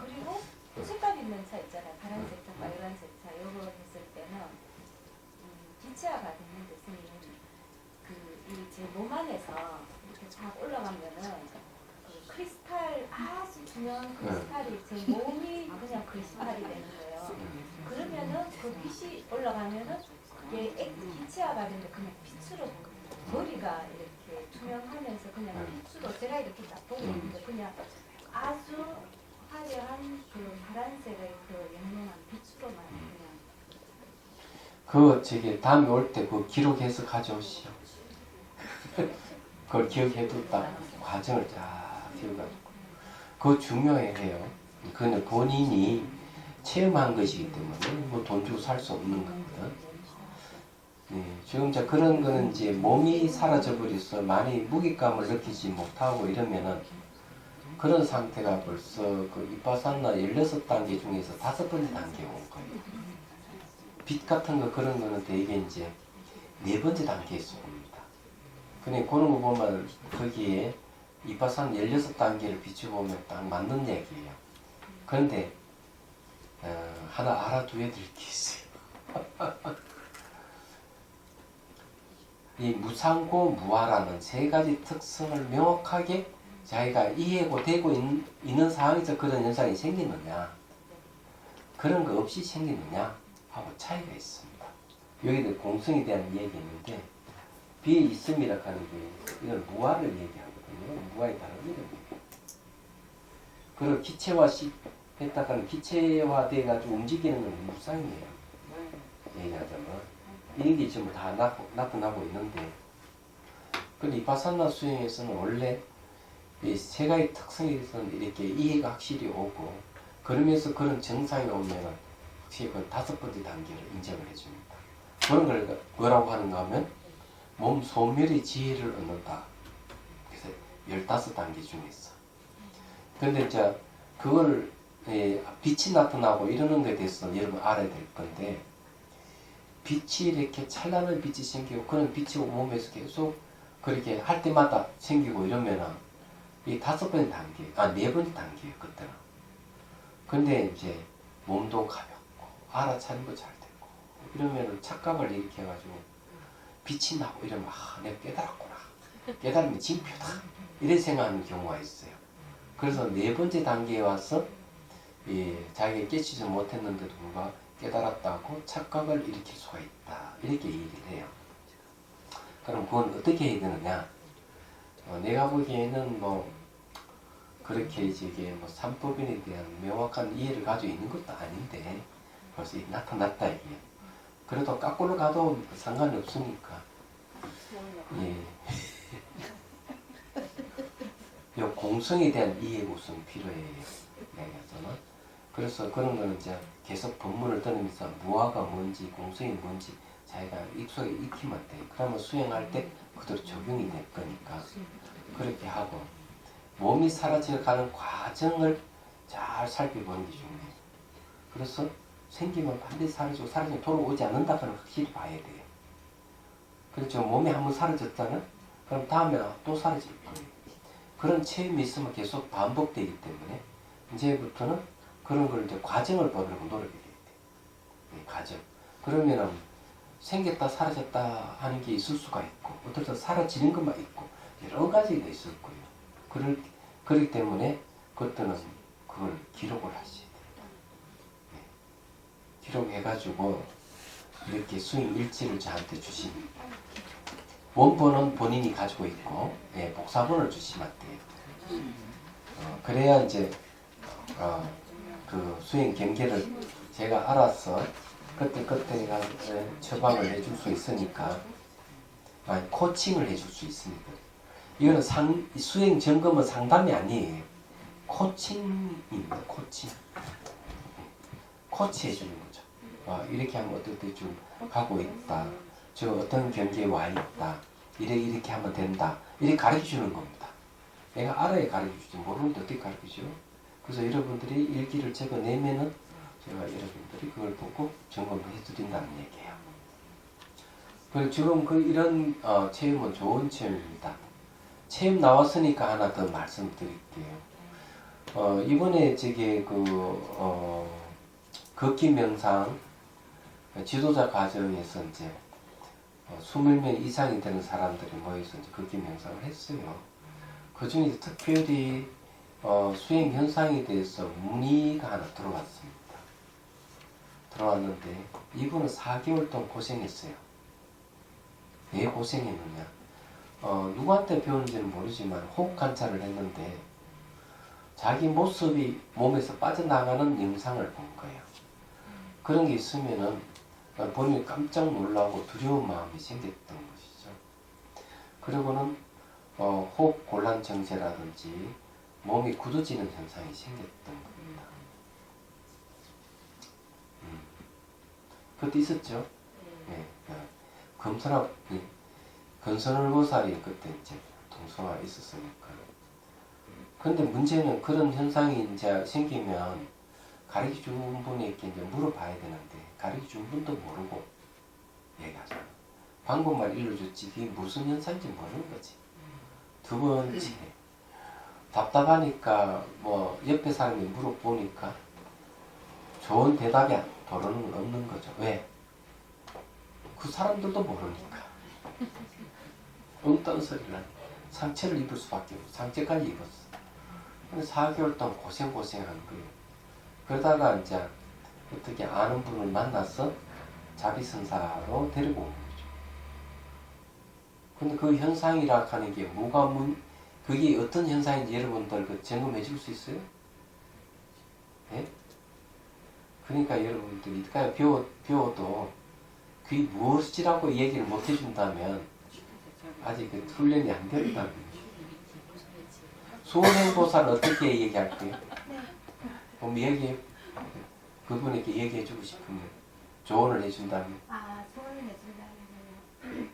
그리고 색깔 있는 차 있잖아요. 파란색 차, 빨간색 차 이거 했을 때는 기체화가 됐는데 스님은 제 몸 안에서 이렇게 쫙 올라가면은 그 크리스탈 아주 투명한 크리스탈이 제 몸이 그냥 크리스탈이 되는 거예요. 그러면은 그 빛이 올라가면은 그게 기체화가 되는데 그냥 빛으로 머리가 이렇게 투명하면서 그냥 빛으로 제가 이렇게 딱 보고 있는데 그냥 아주 화려한 그 파란색의 그 영롱한 빛으로만 그냥. 다음에 올 때 그 기록해서 가져오시오. 그걸 기억해뒀다. 과정을 쫙 기억하고. 그거 중요해요. 그거는 본인이 체험한 것이기 때문에 뭐 돈 주고 살 수 없는 거거든. 네, 지금 이제 그런 거는 이제 몸이 사라져 버려서 많이 무게감을 느끼지 못하고 이러면은 그런 상태가 벌써 그 이빠산나 16단계 중에서 5번째 단계에 온 거예요. 빛 같은 거 그런 거는 대개 이제 4번째 단계에서 옵니다. 근데 그런 거 보면 거기에 이빠산 16단계를 비춰보면 딱 맞는 얘기예요. 그런데 하나 알아둬야 될 게 있어요. 이 무상고 무아라는 3가지 특성을 명확하게 자기가 이해고 되고 있는 상황에서 그런 현상이 생기느냐, 그런 거 없이 생기느냐 하고 차이가 있습니다. 여기도 공성에 대한 얘기가 있는데 비에 있음이라 하는 게 이건 무아를 얘기하거든요. 무아의 다른 이름이에요. 그리고 기체화했다가는 기체화돼 가지고 움직이는 건 무상이에요. 얘기하자면 이런 게 지금 다 나타나고 있는데, 근데 이파산나 수행에서는 원래 이 3가지 특성에 대해서는 이렇게 이해가 확실히 오고, 그러면서 그런 정상이 오면 확실히 그 5번째 단계를 인정을 해줍니다. 그런 걸 뭐라고 하는가 하면 몸 소멸의 지혜를 얻는다. 그래서 15단계 중에서. 근데 이제 그걸 빛이 나타나고 이러는 것에 대해서 여러분 알아야 될 건데, 빛이 이렇게 찬란한 빛이 생기고 그런 빛이 몸에서 계속 그렇게 할 때마다 생기고 이러면은 이 5번째 단계, 4번째 단계예요, 그때는. 근데 이제 몸도 가볍고 알아차리고 잘 되고 이러면은 착각을 일으켜가지고 빛이 나고 이러면 내가 깨달았구나. 깨달으면 징표다. 이런 생각하는 경우가 있어요. 그래서 4번째 단계에 와서 자기가 깨치지 못했는데도 불구하고 깨달았다고 착각을 일으킬 수가 있다. 이렇게 얘기를 해요. 그럼 그건 어떻게 해야 되느냐? 내가 보기에는 뭐 그렇게 이게 뭐 삼법인에 대한 명확한 이해를 가지고 있는 것도 아닌데 벌써 나타났다 이게. 그래도 까꾸로 가도 상관이 없으니까. 예. 요 공성에 대한 이해가 우선 필요해요. 얘기하자면. 그래서 그런 거는 이제 계속 법문을 들으면서 무아가 뭔지 공성이 뭔지 자기가 입속에 익히면 돼. 그러면 수행할 때 그대로 적용이 될 거니까 그렇게 하고 몸이 사라져가는 과정을 잘 살펴보는 게 중요해요. 그래서 생기면 반드시 사라지고 사라지면 돌아오지 않는다고는 확실히 봐야 돼요. 그렇죠. 몸이 한번 사라졌다면 그럼 다음에 또 사라질 거예요. 그런 체험이 있으면 계속 반복되기 때문에 이제부터는 그런 걸 이제 과정을 보려고 노력해야 돼. 과정. 그러면은 생겼다 사라졌다 하는 게 있을 수가 있고, 어떨 때 사라지는 것만 있고, 여러 가지가 있을 거예요. 그렇기 때문에 그때는 그걸 기록을 하셔야 돼요. 기록해가지고 이렇게 수행 일지를 저한테 주십니다. 원본은 본인이 가지고 있고, 복사본을 주시면 돼요. 그래야 이제 그 수행 경계를 제가 알아서 그때가 처방을 해줄 수 있으니까, 코칭을 해줄 수 있습니다. 이거는 수행 점검은 상담이 아니에요. 코칭입니다. 코치 해주는 거죠. 이렇게 하면 어떻게 좀 가고 있다. 저 어떤 경계에 와 있다. 이렇게 하면 된다. 이렇게 가르쳐 주는 겁니다. 내가 알아야 가르쳐 주지. 모르는데 어떻게 가르쳐 줘요? 그래서 여러분들이 일기를 적어내면은 제가 여러분들이 그걸 보고 점검을 해드린다는 얘기예요. 그리고 지금 이런 체험은 좋은 체험입니다. 체험 나왔으니까 하나 더 말씀드릴게요. 이번에 걷기 명상 지도자 과정에서 이제 20명 이상이 되는 사람들이 모여서 이제 걷기 명상을 했어요. 그 중에 특별히 수행 현상에 대해서 문의가 하나 들어왔습니다. 들어왔는데 이분은 4개월 동안 고생했어요. 왜 고생했느냐? 누구한테 배웠는지는 모르지만 호흡 관찰을 했는데 자기 모습이 몸에서 빠져나가는 영상을 본 거예요. 그런 게 있으면은 본인이 깜짝 놀라고 두려운 마음이 생겼던 것이죠. 그리고는 호흡 곤란 정체라든지 몸이 굳어지는 현상이 생겼던 겁니다. 그때 있었죠. 예. 금선합 건선을보살이 그때 이제 동성화 있었으니까. 근데 문제는 그런 현상이 이제 생기면 가르쳐 준 분에게 이제 물어봐야 되는데 가르쳐 준 분도 모르고 얘기하잖아. 방법만 일러줬지 그게 무슨 현상인지 모르는 거지. 두 번째 답답하니까 뭐 옆에 사람이 물어보니까 좋은 대답이 도로는 없는 거죠. 왜? 그 사람들도 모르니까. 엉뚱한 소리를 상처를 입을 수밖에 없어. 상처까지 입었어. 근데 4개월 동안 고생한 거예요. 그러다가 이제 어떻게 아는 분을 만나서 자비선사로 데리고 온 거죠. 근데 그 현상이라 하는 게 그게 어떤 현상인지 여러분들 그 점검해 줄 수 있어요? 예? 그러니까 여러분들이 이때까지 배워도 그게 무엇이라고 얘기를 못 해준다면 아직 그 훈련이 안 됐다는 거죠. 수원행보살은 어떻게 얘기할 거예요? 그럼 그분에게 얘기해주고 싶으면 조언을 해준다면 소원을 해준다면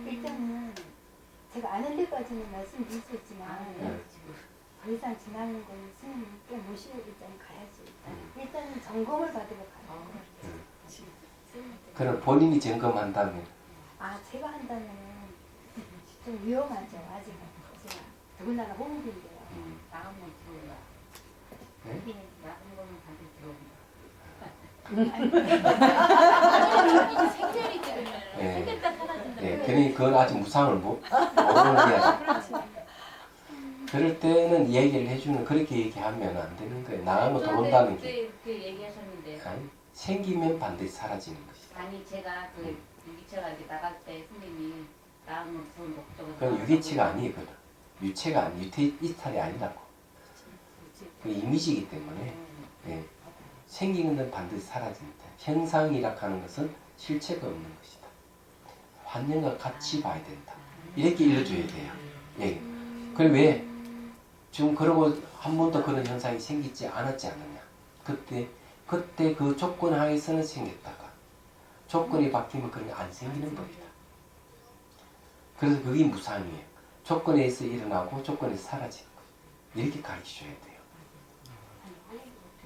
일단은 제가 아는 데까지는 말씀드릴 수 있지만 더 이상 지나는 건 스님께 모시고 일단 가야지. 일단은 점검을 받으러 가요. 그럼 본인이 점검한다면 제가 한다면 좀 위험하죠. 아직은 제가 더군다나 호흡인데요. 나은 건 들어온다. 네? 나은 거는 다들 들어온다. 이게 생멸이기 때문에 네. 생겼다 사라진다. 예, 그러니 그건 아직 무상을 모르는 게 그럴 때는 얘기를 해주는 그렇게 얘기하면 안 되는 거예요. 나가면 들어온다는 게 그때 얘기하셨는데 아니, 생기면 반드시 사라지는 것이다. 아니 제가 그 유기체가 이렇게 나갈 때 스님이 나은 건 목적은 그건 유기체가 아니거든. 유체가 아니 유태 이탈이 아니라고. 그 이미지이기 때문에 예, 생기는 건 반드시 사라진다. 현상이라 하는 것은 실체가 없는 것이다. 환경과 같이 봐야 된다. 이렇게 일러줘야 돼요. 예. 그래 왜? 지금 그러고 한 번도 그런 현상이 생기지 않았지 않느냐. 그때 그 조건 하에서는 생겼다가 조건이 바뀌면 그런 게 안 생기는 법이다. 그래서 그게 무상이에요. 조건에서 일어나고 조건에서 사라지는 거예요. 이렇게 가르쳐줘야 돼요.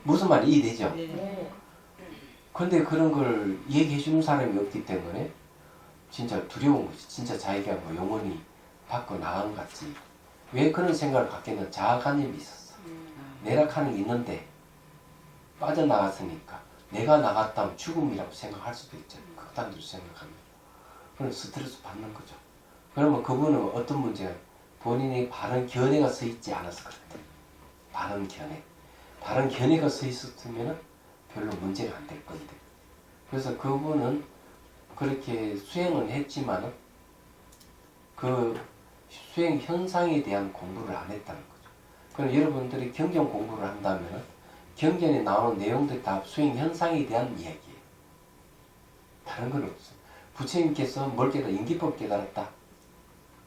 무슨 말이 이해되죠? 네. 근데 그런 걸 얘기해 주는 사람이 없기 때문에 진짜 두려운 거지. 진짜 자기가 뭐 영원히 밖으로 나간 것 같지. 왜 그런 생각을 갖겠는 자아관념이 있었어. 내락하는 게 있는데 빠져나갔으니까 내가 나갔다면 죽음이라고 생각할 수도 있잖아요. 극단적으로 생각하면. 그럼 스트레스 받는 거죠. 그러면 그분은 어떤 문제가 본인이 바른 견해가 서 있지 않아서 그렇대. 바른 견해. 바른 견해가 서 있었으면 별로 문제가 안 될 건데. 그래서 그분은 그렇게 수행은 했지만은 그 수행 현상에 대한 공부를 안 했다는 거죠. 그럼 여러분들이 경전 공부를 한다면 경전에 나오는 내용들 다 수행 현상에 대한 이야기예요. 다른 건 없어요. 부처님께서 뭘 깨달아? 인기법 깨달았다.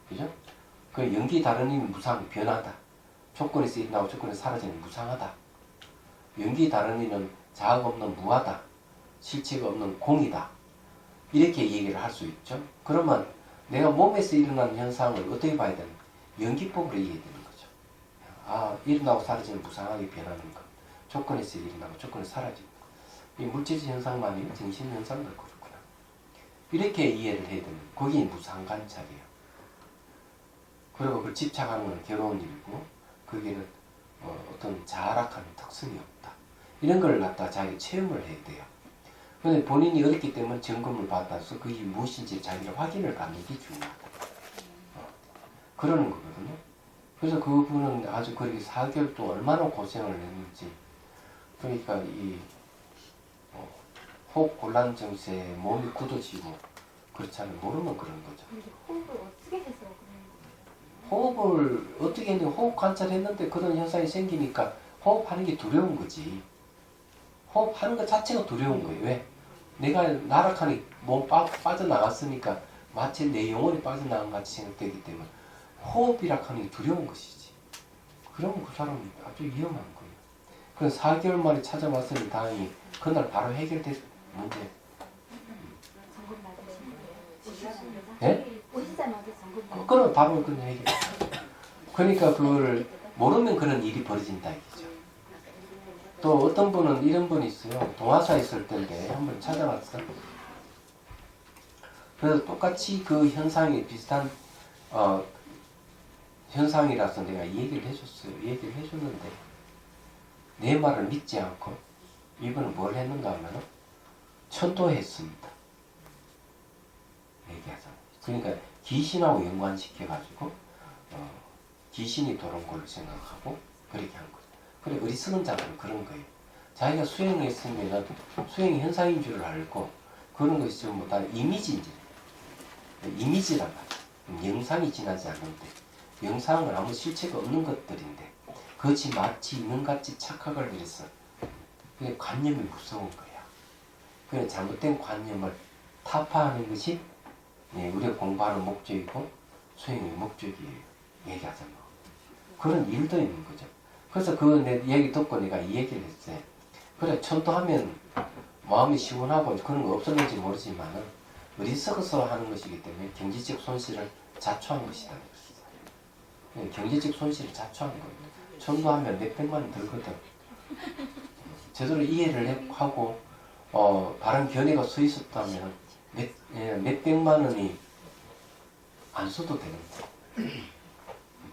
그죠? 그 연기 다른 힘이 무상, 변하다. 조건에서 일어나고 조건에서 사라지는 무상하다. 연기 다른 힘은 자아가 없는 무하다. 실체가 없는 공이다. 이렇게 얘기를 할 수 있죠. 그러면 내가 몸에서 일어나는 현상을 어떻게 봐야 되는? 연기법으로 이해되는 거죠. 일어나고 사라지는 무상하게 변하는 것. 조건에서 일어나고 조건에서 사라지는 것. 이 물질적 현상만이 정신 현상도 그렇구나. 이렇게 이해를 해야 되는 거기 무상관찰이에요. 그리고 그걸 집착하는 건 괴로운 일이고 거기는 어떤 자락하는 특성이 없다. 이런 걸 갖다 자기 체험을 해야 돼요. 근데 본인이 어렵기 때문에 점검을 받아서 그게 무엇인지 자기가 확인을 갖는 게 중요하다. 그러는 거거든요. 그래서 그분은 아주 그렇게 4개월 동안 얼마나 고생을 했는지. 그러니까 이 호흡 곤란 증세에 몸이 굳어지고 그렇잖아요. 모르면 그런 거죠. 근데 호흡을 어떻게 해서 그런 거예요? 호흡을 어떻게 했는데 호흡 관찰했는데 그런 현상이 생기니까 호흡하는 게 두려운 거지. 호흡하는 것 자체가 두려운 거예요. 왜? 내가 나락하니 몸 빠져나갔으니까 마치 내 영혼이 빠져나간 것 같이 생각되기 때문에 호흡이라 하는 게 두려운 것이지. 그러면 그 사람이 아주 위험한 거예요. 그래서 4개월 만에 찾아왔으니 다행히 그날 바로 해결된 문제 예? 오시자마자 점검. 그럼 바로 그 얘기. 그러니까 그걸 모르면 그런 일이 벌어진다 이거죠. 또 어떤 분은 이런 분이 있어요. 동화사 있을 때인데 한번 찾아봤어. 그래서 똑같이 그 현상이 비슷한 현상이라서 내가 이 얘기를 해줬어요. 이 얘기를 해줬는데 내 말을 믿지 않고 이분은 뭘 했는가 하면 천도했습니다. 얘기하잖아요. 그러니까 귀신하고 연관시켜가지고 귀신이 돌아온 걸로 생각하고 그렇게 한 거죠. 그래 어리석은 자들은 그런 거예요. 자기가 수행했으면 수행이 현상인 줄 알고 그런 것이 전부 다 이미지인지 이미지란 말이에요. 영상이 지나지 않는데 영상은 아무 실체가 없는 것들인데 그것이 마치 있는 같이 착각을 해서 그게 관념이 무서운 거야. 그냥 잘못된 관념을 타파하는 것이 우리가 공부하는 목적이고 수행의 목적이에요. 얘기하자면 그런 일도 있는 거죠. 그래서 그 내 얘기 듣고 내가 이 얘기를 했어요. 그래 천도하면 마음이 시원하고 그런 거 없었는지 모르지만 어리석어서 하는 것이기 때문에 경제적 손실을 자초한 것이다. 경제적 손실을 자초한 거예요. 천도하면 몇백만 원 들거든. 제대로 이해를 하고 바른 견해가 서 있었다면 몇백만 원이 안 써도 되는데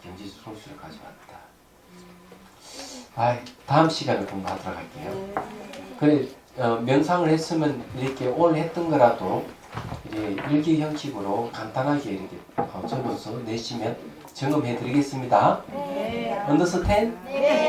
경제적 손실을 가져왔다. 다음 시간에 공부하도록 할게요. 그래 명상을 했으면 이렇게 오늘 했던 거라도 이제 일기 형식으로 간단하게 이렇게 적어서 내시면 점검해 드리겠습니다. 네. 언더스탠? 네.